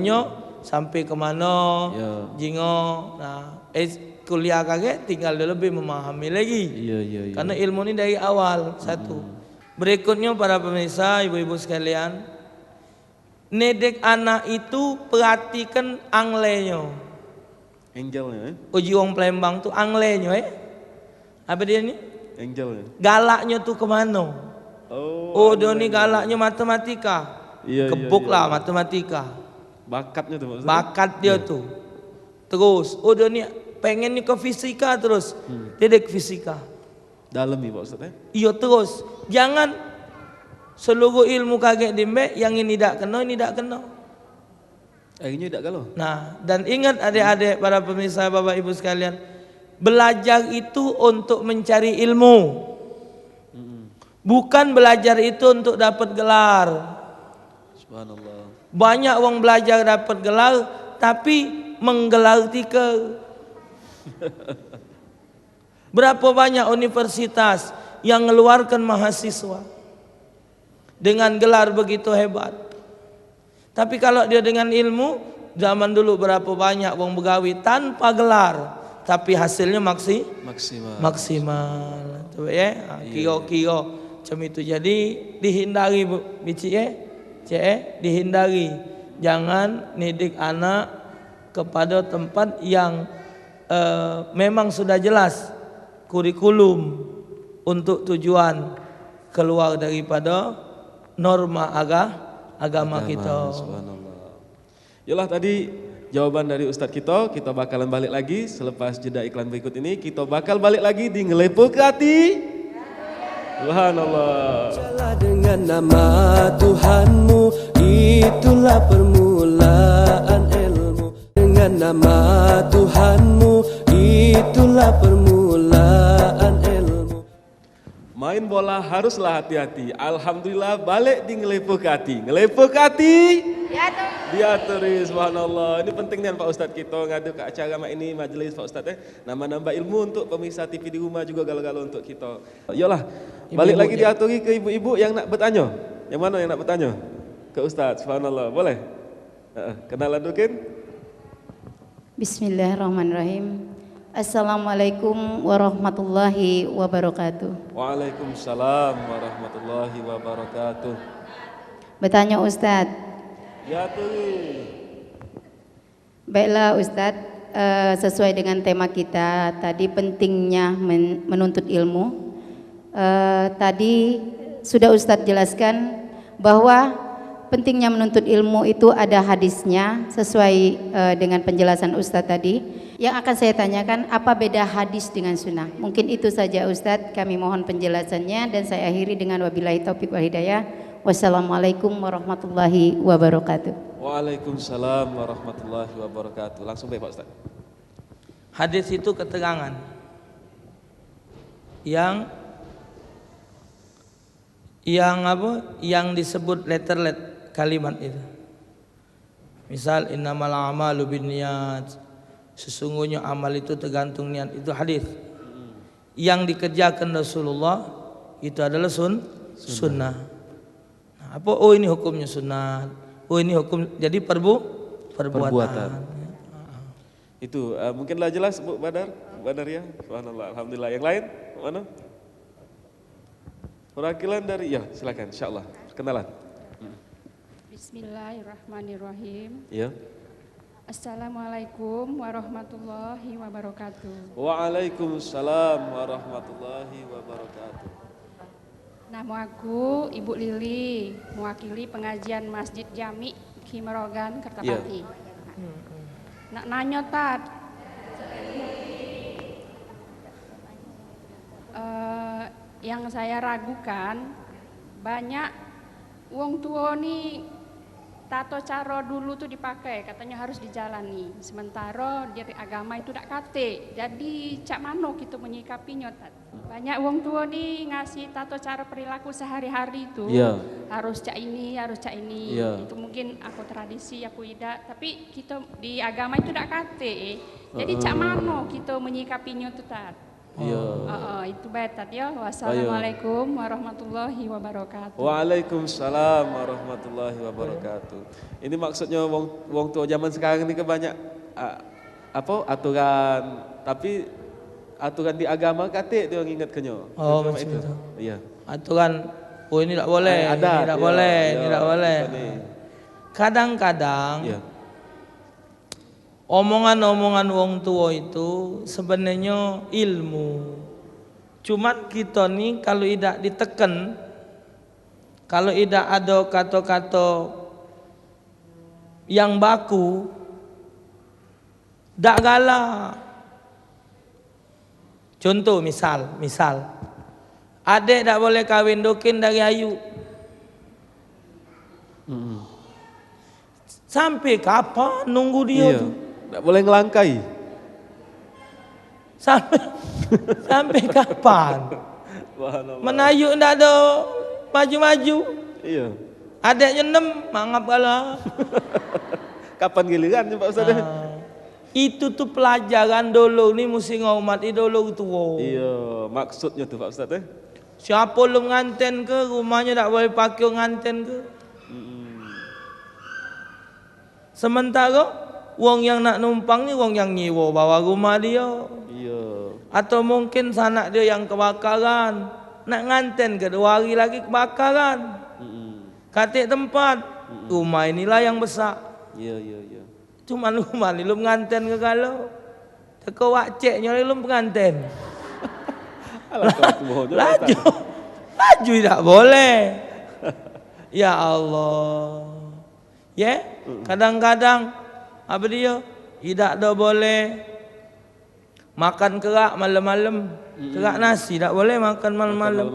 [SPEAKER 3] sampai ke mana, jingok. Nah, kuliah kaget tinggal dia lebih memahami lagi.
[SPEAKER 2] Iya.
[SPEAKER 3] Karena ilmu ini dari awal satu. Berikutnya para pemirsa, ibu-ibu sekalian, nedek anak itu perhatikan anglenya.
[SPEAKER 2] Angelnya
[SPEAKER 3] Uji wong Palembang tuh anglenya Apa dia ni?
[SPEAKER 2] Angelnya.
[SPEAKER 3] Galaknya tuh kemana? Oh dia ni galaknya matematika. Kebuklah matematika.
[SPEAKER 2] Bakatnya tuh maksudnya.
[SPEAKER 3] Bakat dia tuh. Terus dia ni pengen ni ke fisika terus. Dedek fisika.
[SPEAKER 2] Dalam nih Pak Ustaz ya?
[SPEAKER 3] Iya terus. Jangan seluruh ilmu kaget dimbe yang ini tidak kena, ini tidak kena.
[SPEAKER 2] Akhirnya tidak galau.
[SPEAKER 3] Nah, dan ingat adik-adik, para pemirsa, Bapak Ibu sekalian, belajar itu untuk mencari ilmu. Bukan belajar itu untuk dapat gelar.
[SPEAKER 2] Subhanallah.
[SPEAKER 3] Banyak orang belajar dapat gelar tapi menggelar tika. Berapa banyak universitas yang mengeluarkan mahasiswa dengan gelar begitu hebat. Tapi kalau dia dengan ilmu, zaman dulu berapa banyak wong begawi tanpa gelar, tapi hasilnya maksimal. Coba ya, kio macam itu. Jadi dihindari bici dihindari. Jangan nidik anak kepada tempat yang memang sudah jelas kurikulum untuk tujuan keluar daripada norma agama kita.
[SPEAKER 2] Subhanallah. Yalah, tadi jawaban dari Ustadz kita bakalan balik lagi selepas jeda iklan berikut ini. Kita bakal balik lagi di Ngelepok Hati. Subhanallah.
[SPEAKER 1] Bacalah dengan nama Tuhanmu, itulah permulaan ilmu. Dengan nama Tuhanmu, itulah permulaan ilmu.
[SPEAKER 2] Main bola haruslah hati-hati. Alhamdulillah balik di Ngelepok Hati. Ngelepok Hati. Diaturi, subhanallah. Ini pentingnya Pak Ustadz kita ngadu ke acara ini majelis Pak Ustadz nambah-nambah ilmu untuk pemirsa TV di rumah juga galau-galau untuk kita. Yolah, balik lagi diaturi ke ibu-ibu yang nak bertanya. Yang mana yang nak bertanya? Ke Ustadz, subhanallah. Boleh? Kenalan dulu.
[SPEAKER 7] Bismillahirrahmanirrahim. Assalamualaikum warahmatullahi wabarakatuh.
[SPEAKER 2] Waalaikumsalam warahmatullahi wabarakatuh.
[SPEAKER 7] Bertanya Ustadz.
[SPEAKER 2] Ya tuh.
[SPEAKER 7] Baiklah Ustadz, sesuai dengan tema kita tadi, pentingnya menuntut ilmu. Tadi sudah Ustadz jelaskan bahwa pentingnya menuntut ilmu itu ada hadisnya sesuai dengan penjelasan Ustadz tadi. Yang akan saya tanyakan, apa beda hadis dengan sunnah? Mungkin itu saja Ustadz, kami mohon penjelasannya dan saya akhiri dengan wabillahi taufiq wal hidayah. Wassalamualaikum warahmatullahi wabarakatuh.
[SPEAKER 2] Waalaikumsalam warahmatullahi wabarakatuh. Langsung baik Pak Ustaz.
[SPEAKER 3] Hadis itu keterangan yang yang disebut letter kalimat itu. Misal innamal a'malu binniyat, sesungguhnya amal itu tergantung niat, itu hadis. Yang dikerjakan Rasulullah itu adalah sunnah. Nah, apa? Oh ini hukumnya sunnah. Oh ini hukum, jadi perbuatan.
[SPEAKER 2] Itu mungkinlah jelas Bu Badar ya. Subhanallah, alhamdulillah. Yang lain mana? Perwakilan dari, ya silakan, insyaallah. Kenalan.
[SPEAKER 8] Bismillahirrahmanirrahim.
[SPEAKER 2] Ya.
[SPEAKER 8] Assalamualaikum warahmatullahi wabarakatuh.
[SPEAKER 2] Waalaikumsalam warahmatullahi wabarakatuh.
[SPEAKER 8] Nama aku Ibu Lili, mewakili pengajian Masjid Jami Kimerogan, Kertapati. Nak nanya Tad, yang saya ragukan, banyak wong tua nih tato cara dulu tuh dipakai, katanya harus dijalani. Sementara dari agama itu tak kate. Jadi cak mano kita menyikapinya Tad. Banyak wong tua nih ngasih tato cara perilaku sehari-hari itu. Harus cak ini, harus cak ini. Itu mungkin aku tradisi, aku tidak. Tapi kita di agama itu tak kate. Jadi cak mano kita menyikapinya tuh Tad. Itu betat ya. Wassalamualaikum warahmatullahi wabarakatuh.
[SPEAKER 2] Waalaikumsalam warahmatullahi wabarakatuh. Ini maksudnya wong tua zaman sekarang ini banyak aturan, tapi aturan di agama katik dia ingat kenyo.
[SPEAKER 3] Oh macam itu.
[SPEAKER 2] Iya.
[SPEAKER 3] Aturan, oh ini tidak boleh, ini tidak boleh, ini tidak boleh. Kadang-kadang omongan-omongan wong tua itu sebenarnya ilmu. Cuman kita nih kalau tidak ditekan, kalau tidak ada kata-kata yang baku, tak galak. Contoh misal, adik tak boleh kawin dokin dari ayu. Sampai kapan nunggu dia
[SPEAKER 2] Iya.
[SPEAKER 3] tuh?
[SPEAKER 2] Nggak boleh ngelangkai.
[SPEAKER 3] Sampai kapan?
[SPEAKER 2] Subhanallah.
[SPEAKER 3] Menayu ndak ada maju-maju.
[SPEAKER 2] Iya.
[SPEAKER 3] Adeknya 6, mangap kalah.
[SPEAKER 2] Kapan giliran Pak Ustaz?
[SPEAKER 3] Itu tuh pelajaran dulu nih mesti ngormati dulu tua.
[SPEAKER 2] Iya, maksudnya tuh Pak Ustaz.
[SPEAKER 3] Siapa lu nganten ke rumahnya tak boleh pakai nganten ke. Sementara wong yang nak numpang ni wong yang nyewa bawa rumah dia.
[SPEAKER 2] Iya.
[SPEAKER 3] Atau mungkin sanak dia yang kebakaran, nak nganten ke 2 hari lagi kebakaran. Katik tempat, rumah inilah yang besar.
[SPEAKER 2] Iya, iya, iya.
[SPEAKER 3] Cuma rumah ni lu nganten ke kalau teko waceknya lu penganten. Laju tidak boleh. Ya Allah. Ya, kadang-kadang apa dia? Tidak ada boleh makan kerak malam-malam. Kerak nasi tak boleh makan malam-malam.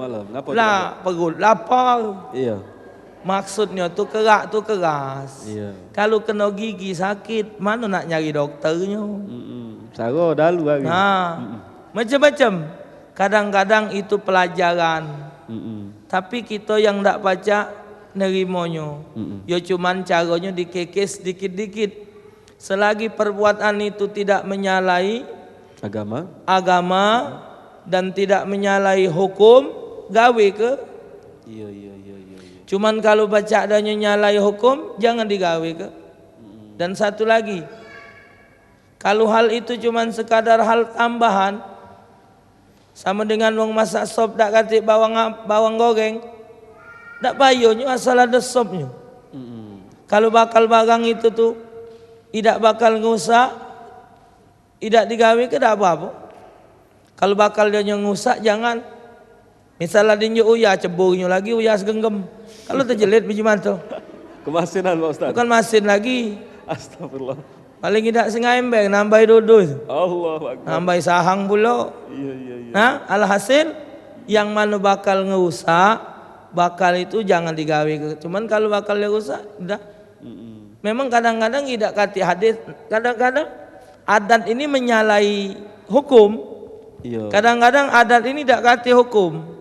[SPEAKER 3] Lah, perut lapar.
[SPEAKER 2] Iya.
[SPEAKER 3] Maksudnya tu kerak tu keras.
[SPEAKER 2] Iya.
[SPEAKER 3] Kalau kena gigi sakit, mana nak nyari dokternya?
[SPEAKER 2] Saro dalu lagi.
[SPEAKER 3] Nah, macam-macam. Kadang-kadang itu pelajaran. Tapi kita yang tak baca nerimonyo. Ya cuman caranya dikekes dikit-dikit. Selagi perbuatan itu tidak menyalahi agama dan tidak menyalahi hukum, gawe ke?
[SPEAKER 2] Iya, iya, iya, iya.
[SPEAKER 3] Cuman kalau baca adanya nyalahi hukum, jangan digawe ke? Dan satu lagi, kalau hal itu cuman sekadar hal tambahan, sama dengan wong masak sop dak katik bawang goreng, dak payahnya asal ada sopnya. Kalau bakal barang itu tuh tidak bakal ngusak, tidak digawe ke dak apa-apa. Kalau bakal dia ngusak jangan. Misalnya dia uya ceburnya lagi uya segenggam. Kalau terjelit biji mantu.
[SPEAKER 2] Kemasinan Pak Ustaz.
[SPEAKER 3] Bukan masin lagi.
[SPEAKER 2] Astagfirullah.
[SPEAKER 3] Paling tidak sengaembeng nambai dudus.
[SPEAKER 2] Allahu Akbar.
[SPEAKER 3] Nambai sahang pula.
[SPEAKER 2] Iya, iya, iya.
[SPEAKER 3] Nah, alhasil yang mana bakal ngerusak, bakal itu jangan digawe. Cuman kalau bakal rusak, udah. Memang kadang-kadang tidak kati hadis, kadang-kadang adat ini menyalahi hukum.
[SPEAKER 2] Iya.
[SPEAKER 3] Kadang-kadang adat ini tidak kati hukum.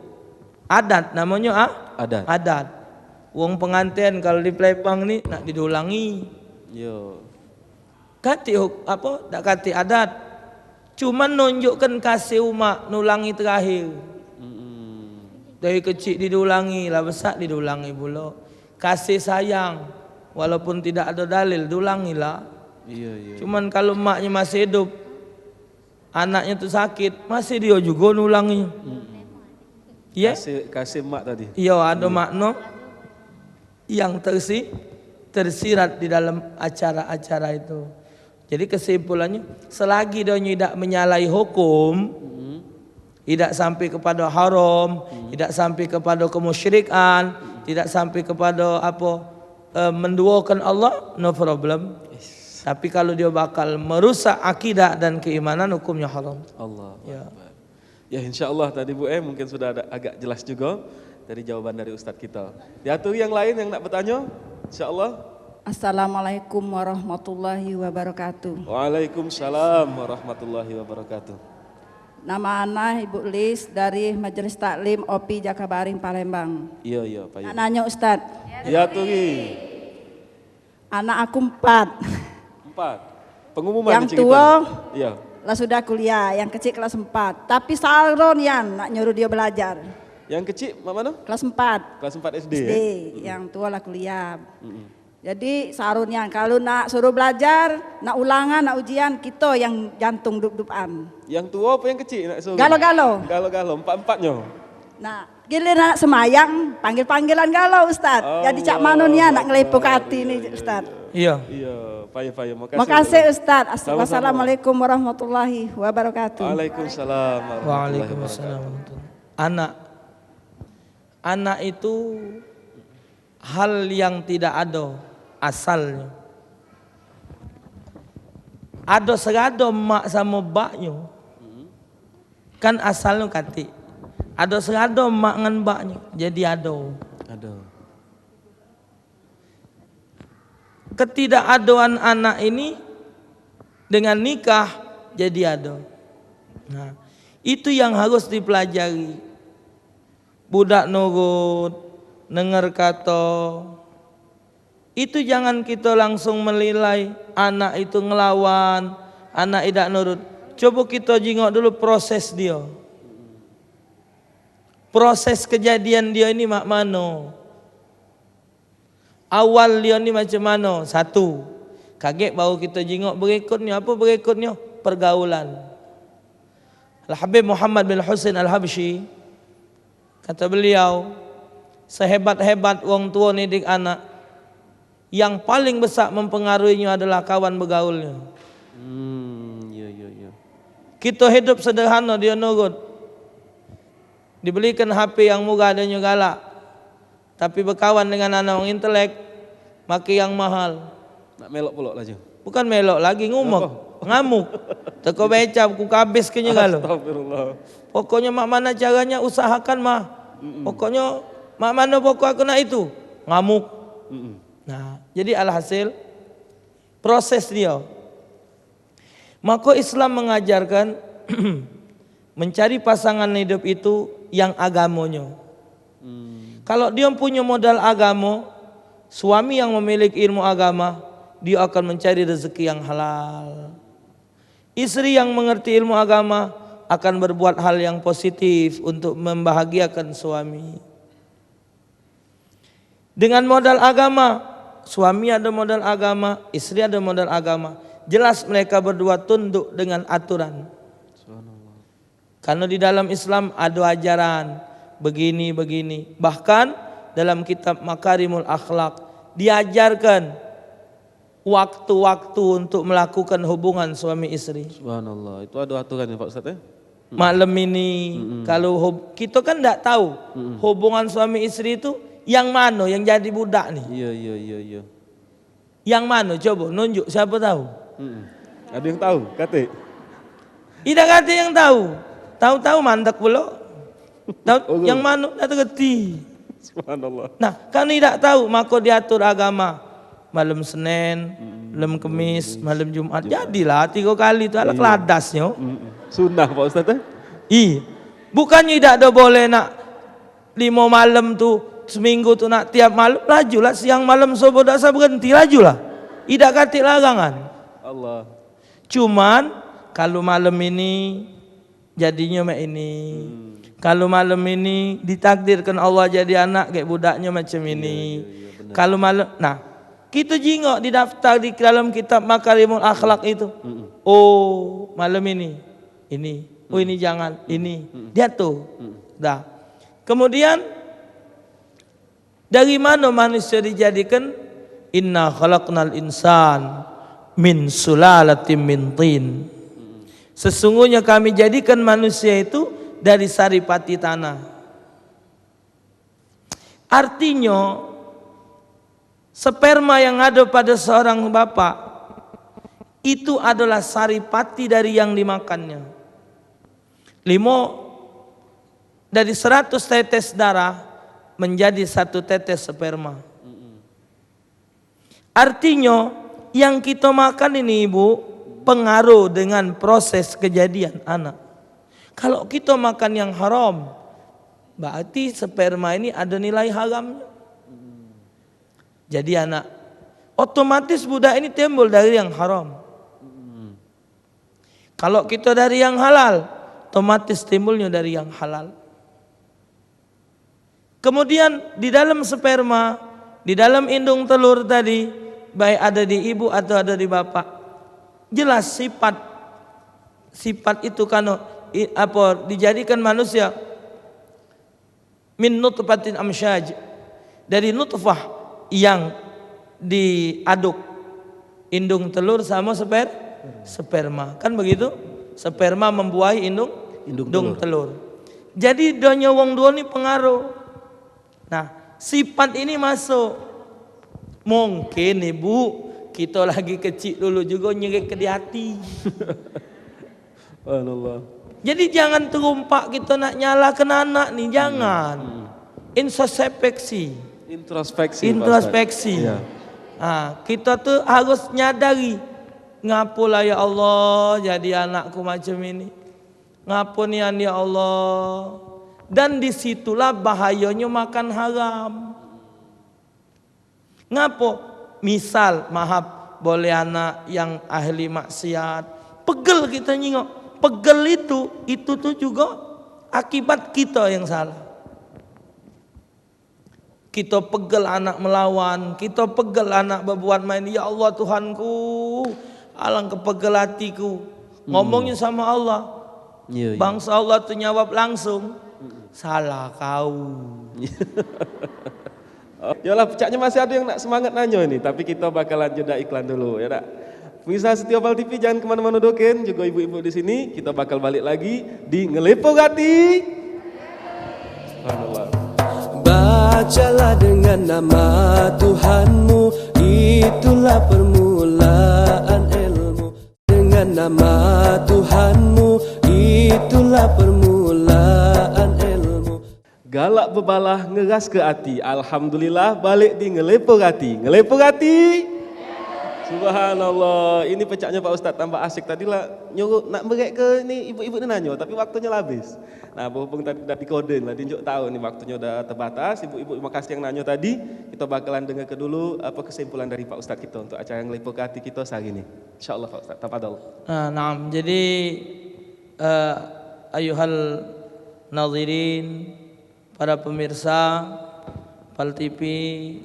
[SPEAKER 3] Adat namanya
[SPEAKER 2] Adat.
[SPEAKER 3] Adat. Wong pengantin kalau di Palembang nih nak didulangi.
[SPEAKER 2] Iya.
[SPEAKER 3] Kati apa? Tak kati adat. Cuman nunjukkan kasih umat nulangi terakhir. Dari kecil didulangi, lah besar didulangi pula. Kasih sayang, walaupun tidak ada dalil, dulangilah.
[SPEAKER 2] Iya, iya.
[SPEAKER 3] Cuman kalau maknya masih hidup, anaknya tuh sakit, masih dia juga nulangi. Ya?
[SPEAKER 2] Kasih mak tadi.
[SPEAKER 3] Iya, ada makna yang tersirat di dalam acara-acara itu. Jadi kesimpulannya, selagi dia tidak menyalahi hukum, tidak sampai kepada haram, tidak sampai kepada kemusyrikan, tidak sampai kepada menduakan Allah, no problem. Tapi kalau dia bakal merusak akidah dan keimanan, hukumnya haram.
[SPEAKER 2] Allah.
[SPEAKER 3] Ya.
[SPEAKER 2] Ya, insya-Allah tadi Bu mungkin sudah ada agak jelas juga dari jawaban dari Ustadz kita. Diatur yang lain yang nak bertanya, insya-Allah.
[SPEAKER 9] Assalamualaikum warahmatullahi wabarakatuh.
[SPEAKER 2] Waalaikumsalam warahmatullahi wabarakatuh.
[SPEAKER 9] Nama Ana Ibu Lis dari Majelis Taklim OPI Jakabaring Palembang.
[SPEAKER 2] Iya, iya, Pak.
[SPEAKER 9] Nak nanya Ustadz.
[SPEAKER 2] Ya, Turi.
[SPEAKER 9] Anak aku 4.
[SPEAKER 2] 4. Pengumuman
[SPEAKER 9] yang tua
[SPEAKER 2] iya.
[SPEAKER 9] lah sudah kuliah, yang kecil kelas 4. Tapi Saron yang nak nyuruh dia belajar.
[SPEAKER 2] Yang kecil mana?
[SPEAKER 9] Kelas 4.
[SPEAKER 2] Kelas 4 SD.
[SPEAKER 9] SD, yang tua lah kuliah. Jadi Sarunnya kalau nak suruh belajar, nak ulangan, nak ujian, kita yang jantung dup-dupan.
[SPEAKER 2] Yang tua apa yang kecil nak suruh?
[SPEAKER 9] Galo-galo.
[SPEAKER 2] Galo-galo, 4-4-nya.
[SPEAKER 9] Nah, giliran nak semayang, panggil-panggilan galau Ustaz. Jadi cak manunya nak ngelepuk hati nih Ustaz.
[SPEAKER 3] Iya.
[SPEAKER 2] Iya, payah-payah.
[SPEAKER 9] Makasih Ustaz. Wassalamualaikum warahmatullahi wabarakatuh.
[SPEAKER 2] Waalaikumsalam.
[SPEAKER 3] Waalaikumsalam. Anak itu hal yang tidak ada asalnya. Ada serada mak sama baknya. Kan asalnya kati. Ada serada mak dengan baknya. Jadi ada.
[SPEAKER 2] Ada.
[SPEAKER 3] ketidakadoan anak ini dengan nikah jadi ado. Nah, itu yang harus dipelajari. Budak nurut, dengar kata, itu jangan kita langsung menilai anak itu ngelawan, anak tidak nurut. Coba kita jengok dulu proses dia. Proses kejadian dia ini mak mano. Awal dia ini macam mana? Satu, kaget baru kita jengok berikutnya. Apa berikutnya? Pergaulan. Al-Habib Muhammad bin Husain Al-Habsyi, kata beliau, sehebat-hebat wong tua didik anak, yang paling besar mempengaruhinya adalah kawan bergaulnya. Kita hidup sederhana, dia nurut. Dibelikan HP yang murah, dia galak. Tapi berkawan dengan anak orang intelek, maka yang mahal.
[SPEAKER 2] Nak melok pulak laju.
[SPEAKER 3] Bukan melok lagi, ngamuk. Teko becap, ku kabis kenya galo.
[SPEAKER 2] Astagfirullah.
[SPEAKER 3] Pokoknya mak mana caranya usahakan mah. Pokoknya mak mana pokok aku nak itu. Ngamuk. Nah, jadi alhasil proses dia. Maka Islam mengajarkan mencari pasangan hidup itu yang agamanya. Kalau dia punya modal agama, suami yang memiliki ilmu agama, dia akan mencari rezeki yang halal. Istri yang mengerti ilmu agama akan berbuat hal yang positif untuk membahagiakan suami. Dengan modal agama, suami ada modal agama, istri ada modal agama. Jelas mereka berdua tunduk dengan aturan. Karena di dalam Islam ada ajaran begini. Bahkan dalam kitab Makarimul Akhlak diajarkan waktu-waktu untuk melakukan hubungan suami istri.
[SPEAKER 2] Subhanallah, itu ada aturannya Pak Ustaz ya?
[SPEAKER 3] Malam ini kalau kita kan tidak tahu hubungan suami istri itu yang mana yang jadi budak nih.
[SPEAKER 2] Iya.
[SPEAKER 3] Yang mana coba nunjuk, siapa tahu?
[SPEAKER 2] Ada yang tahu, kate?
[SPEAKER 3] Tidak kate yang tahu. Tahu-tahu mandak pula. Tahu yang mana tidak ngerti.
[SPEAKER 2] Subhanallah.
[SPEAKER 3] Nah, kan tidak tahu maka diatur agama. Malam Senin, malam Kamis, malam Jumat. Jadilah 3 kali itu ala keladasnya.
[SPEAKER 2] Sunnah Pak Ustaz ya?
[SPEAKER 3] Iya. Bukannya tidak ada boleh nak 5 malam tuh seminggu tuh nak tiap malam, lajulah siang malam subuh dak usah berhenti, lajulah. Tidak kata larangan.
[SPEAKER 2] Allah.
[SPEAKER 3] Cuman kalau malam ini jadinya mak ini. Kalau malam ini ditakdirkan Allah jadi anak kayak budaknya macam ini. Kalau malam, nah kita jingok di daftar di dalam kitab Makarimul Akhlak itu. Oh malam ini. Oh ini jangan, ini. Dia tuh. Dah. Kemudian dari mana manusia dijadikan? Inna khalaqnal insan min sulalatin min tin. Sesungguhnya kami jadikan manusia itu dari saripati tanah. Artinya sperma yang ada pada seorang bapak itu adalah saripati dari yang dimakannya. 5 dari 100 tetes darah menjadi 1 tetes sperma. Artinya yang kita makan ini ibu pengaruh dengan proses kejadian anak. Kalau kita makan yang haram, berarti sperma ini ada nilai haramnya. Jadi anak otomatis budak ini timbul dari yang haram. Kalau kita dari yang halal, otomatis timbulnya dari yang halal. Kemudian di dalam sperma, di dalam indung telur tadi, baik ada di ibu atau ada di bapak, jelas sifat itu kan apa dijadikan manusia min nutfatin amsyaj, dari nutfah yang diaduk indung telur sama sperma, kan begitu? Sperma membuahi indung telur. Jadi donya wong dua ini pengaruh. Nah, sifat ini masuk. Mungkin ibu kita lagi kecil dulu juga nyeri ke di hati.
[SPEAKER 2] Allah.
[SPEAKER 3] Jadi jangan terumpak kita nak nyalakan anak nih, jangan. Introspeksi.
[SPEAKER 2] Introspeksi.
[SPEAKER 3] Ya. Kita tuh harus nyadari, ngapulah ya Allah jadi anakku macam ini, ngapunian ya Allah. Dan disitulah bahayanya makan haram. Ngapo? Misal maaf, boleh anak yang ahli maksiat, pegel kita nyingok, pegel itu tuh juga akibat kita yang salah. Kita pegel anak melawan, kita pegel anak berbuat main. Ya Allah Tuhanku, alang kepegel hatiku. Ngomongnya sama Allah. Bangsa Allah tuh jawab langsung, salah kau.
[SPEAKER 2] Yalah, pecahnya masih ada yang nak semangat nanyo ini, tapi kita bakalan jeda iklan dulu ya tak. Pemirsa setia Pal TV jangan kemana-mana doken, juga ibu-ibu di sini kita bakal balik lagi di Ngelepok Hati. Subhanallah.
[SPEAKER 1] Bacalah dengan nama Tuhanmu, itulah permulaan ilmu. Dengan nama Tuhanmu, itulah permulaan ilmu.
[SPEAKER 2] Galak bebalah ngeras ke hati. Alhamdulillah balik di Ngelepok Hati. Ngelepok Hati. Subhanallah. Ini pecahnya Pak Ustadz tambah asik tadi lah nyuruh nak merek ke ini ibu-ibu ni nanyo tapi waktunya habis. Nah, berhubung tadi udah dikoden lah, dinjuk tahu nih waktunya udah terbatas. Ibu-ibu terima kasih yang nanyo tadi. Kita bakalan dengar ke dulu apa kesimpulan dari Pak Ustadz kita untuk acara Ngelepok Hati kita sehari ini. Insyaallah Pak Ustadz. Tafadhol.
[SPEAKER 3] Naam. Jadi ayuhal nazirin, para pemirsa Pal TV,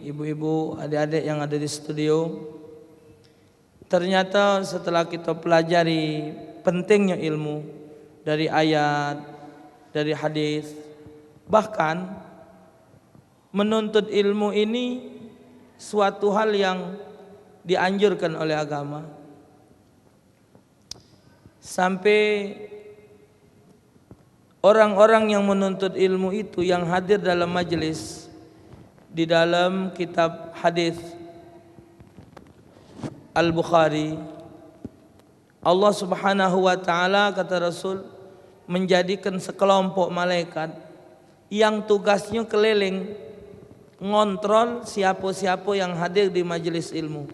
[SPEAKER 3] ibu-ibu, adik-adik yang ada di studio. Ternyata setelah kita pelajari pentingnya ilmu dari ayat, dari hadis, bahkan menuntut ilmu ini suatu hal yang dianjurkan oleh agama. Sampai orang-orang yang menuntut ilmu itu yang hadir dalam majelis di dalam kitab hadis Al-Bukhari, Allah Subhanahu wa taala kata Rasul menjadikan sekelompok malaikat yang tugasnya keliling ngontrol siapa-siapa yang hadir di majelis ilmu.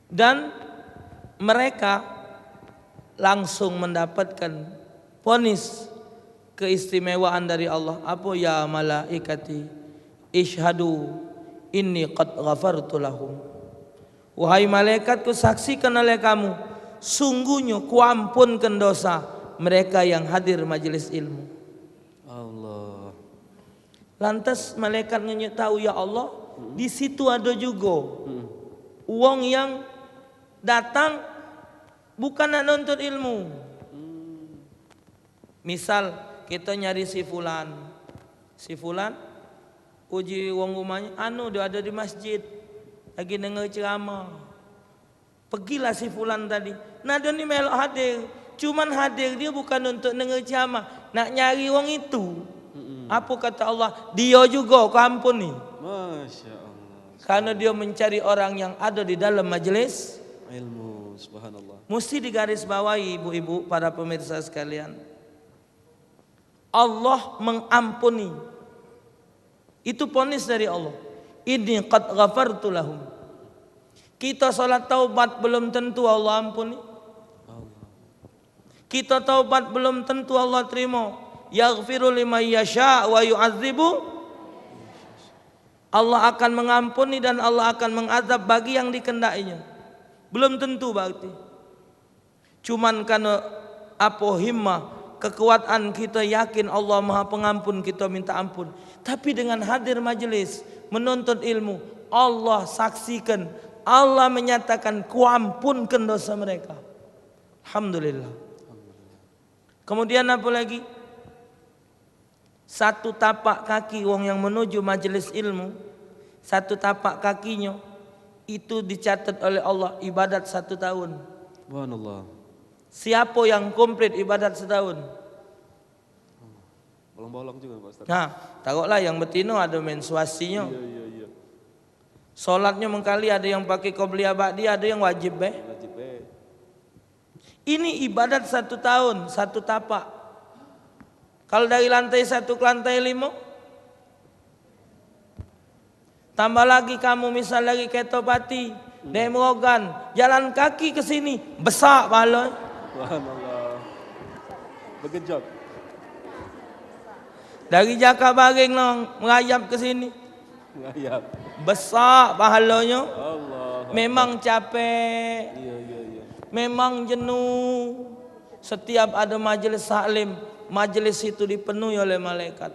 [SPEAKER 3] Dan mereka langsung mendapatkan vonis keistimewaan dari Allah. Apa? Ya malaikati ishhadu inni qad ghafartu lahum. Wahai malaikatku, saksikan oleh kamu, sungguhnya kuampunkan dosa mereka yang hadir majelis ilmu.
[SPEAKER 2] Allah.
[SPEAKER 3] Lantas malaikat tahu, ya Allah, di situ ada juga uang yang datang bukan nak nuntut ilmu. Misal kita nyari si fulan uji wong rumahnya, dia ada di masjid lagi dengar ceramah. Pergilah si fulan tadi. Nah dia ni melok hadir, cuman hadir dia bukan untuk dengar ceramah, nak nyari wong itu. Apa kata Allah? Dia juga kau ampuni.
[SPEAKER 2] Masya Allah.
[SPEAKER 3] Karena dia mencari orang yang ada di dalam majelis
[SPEAKER 2] ilmu. Subhanallah.
[SPEAKER 3] Mesti digarisbawahi ibu-ibu, para pemirsa sekalian, Allah mengampuni. Itu vonis dari Allah. Inni qad ghafartu lahum. Kita salat taubat belum tentu Allah ampuni. Kita taubat belum tentu Allah terima. Yaghfiru liman yasha wa yu'adzibu. Allah akan mengampuni dan Allah akan mengazab bagi yang dikehendakinya. Belum tentu berarti. Cuman karena apa himmah, kekuatan kita yakin Allah Maha Pengampun, kita minta ampun. Tapi dengan hadir majelis menuntut ilmu, Allah saksikan, Allah menyatakan kuampunkan dosa mereka. Alhamdulillah. Kemudian apa lagi? Satu tapak kaki wong yang menuju majelis ilmu, satu tapak kakinya itu dicatat oleh Allah ibadat 1 tahun.
[SPEAKER 2] Subhanallah.
[SPEAKER 3] Siapa yang komplit ibadat setahun?
[SPEAKER 2] Bolong-bolong juga Pak Ustaz.
[SPEAKER 3] Nah, takutlah yang betino ada menstruasinya.
[SPEAKER 2] Iya.
[SPEAKER 3] Solatnya mengkali ada yang pakai qobliyah ba'diyah, ada yang wajib
[SPEAKER 2] Wajib.
[SPEAKER 3] Ini ibadat 1 tahun, 1 tapak. Kalau dari lantai 1 ke lantai 5, Tambah lagi kamu misal lagi ketopati, Demogan, jalan kaki ke sini, besar pahala.
[SPEAKER 2] Subhanallah. Bergejok.
[SPEAKER 3] Dari Jakabaring nong merayap ke sini,
[SPEAKER 2] Ngayap.
[SPEAKER 3] besar pahalanya.
[SPEAKER 2] Allah.
[SPEAKER 3] Memang capek,
[SPEAKER 2] Iya.
[SPEAKER 3] memang jenuh. Setiap ada majelis taklim, majelis itu dipenuhi oleh malaikat.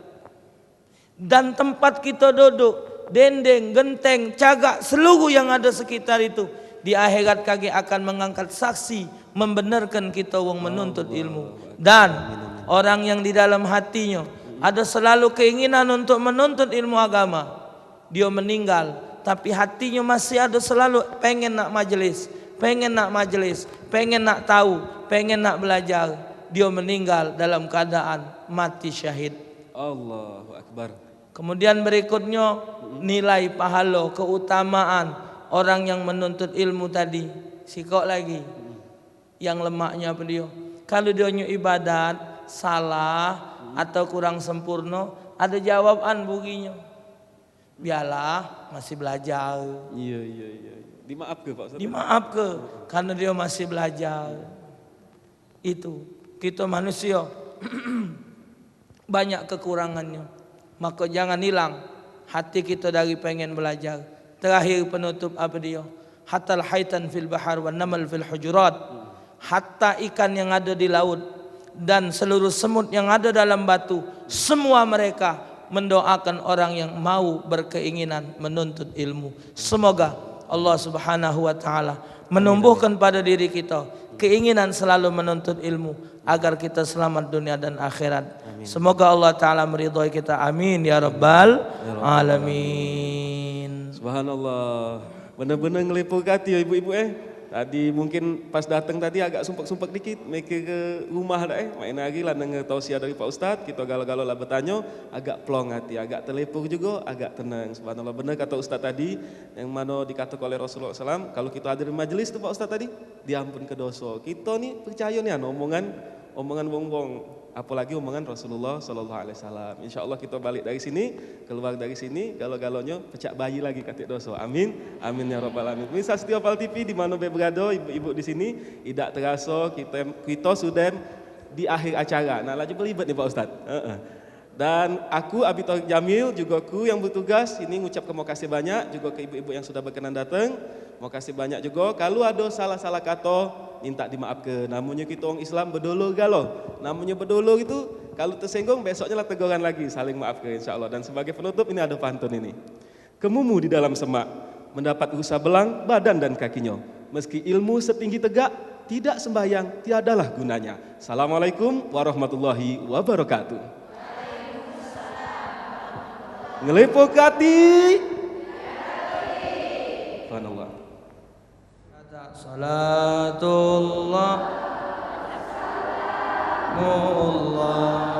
[SPEAKER 3] Dan tempat kita duduk, dendeng, genteng, cagak, seluruh yang ada sekitar itu, di akhirat kaki akan mengangkat saksi membenarkan kita wong menuntut ilmu. Dan orang yang di dalam hatinya ada selalu keinginan untuk menuntut ilmu agama, dia meninggal tapi hatinya masih ada selalu pengen nak majelis, pengen nak tahu, pengen nak belajar, dia meninggal dalam keadaan mati syahid.
[SPEAKER 2] Allahu Akbar.
[SPEAKER 3] Kemudian berikutnya nilai pahala, keutamaan orang yang menuntut ilmu tadi. Sikok lagi yang lemaknya apa dia? Kalau dia ibadat salah atau kurang sempurna, ada jawaban buginya. Biarlah masih belajar.
[SPEAKER 2] Iya. Dimaaf ke Pak Ustaz?
[SPEAKER 3] Dimaaf ke karena dia masih belajar. Itu kita manusia banyak kekurangannya. Maka jangan hilang hati kita dari pengen belajar. Terakhir penutup apa dia? Hatta al-haitan fil bahar wa namal fil hujurat. Hatta ikan yang ada di laut dan seluruh semut yang ada dalam batu, semua mereka mendoakan orang yang mau berkeinginan menuntut ilmu. Semoga Allah Subhanahu wa taala menumbuhkan pada diri kita keinginan selalu menuntut ilmu agar kita selamat dunia dan akhirat. Semoga Allah taala meridhai kita. Amin ya rabbal alamin.
[SPEAKER 2] Subhanallah. Benar-benar ngelipur hati ya ibu-ibu Tadi mungkin pas datang tadi agak sumpek-sumpek dikit, mikir ke rumah dah main lagi lah denger tausiah dari Pak Ustadz, kita galau-galau lah bertanya, agak plong hati, agak terlepur juga, agak tenang. Subhanallah, benar kata Ustadz tadi, yang mana dikatakan oleh Rasulullah SAW, kalau kita hadir di majelis tu Pak Ustadz tadi, diampun ke dosa. Kita ni percaya ni omongan wong-wong, apalagi omongan Rasulullah SAW. InsyaAllah kita balik dari sini, keluar dari sini, galau-galaunya pecah bayi lagi katik dosa. Amin, amin ya rabbal alamin. Pemirsa setia Pal TV di mana berada, ibu-ibu di sini, tidak terasa kita sudah di akhir acara. Nah, laju berlibat nih Pak Ustadz. Dan aku Abi Taufiq Jamil, juga aku yang bertugas ini ngucap terima kasih banyak juga ke ibu-ibu yang sudah berkenan datang. Terima kasih banyak juga. Kalau ada salah-salah kata, minta dimaafkan. Namanya kita orang Islam berdolor galau. Namanya berdolor itu kalau tersinggung besoknya lah teguran lagi, saling maafkan insyaAllah. Dan sebagai penutup ini ada pantun ini. Kemumu di dalam semak, mendapat rusa belang badan dan kakinya. Meski ilmu setinggi tegak, tidak sembahyang, tiadalah gunanya. Assalamualaikum warahmatullahi wabarakatuh. Ngelepok hati. Subhanallah.
[SPEAKER 3] Salatullah Mullah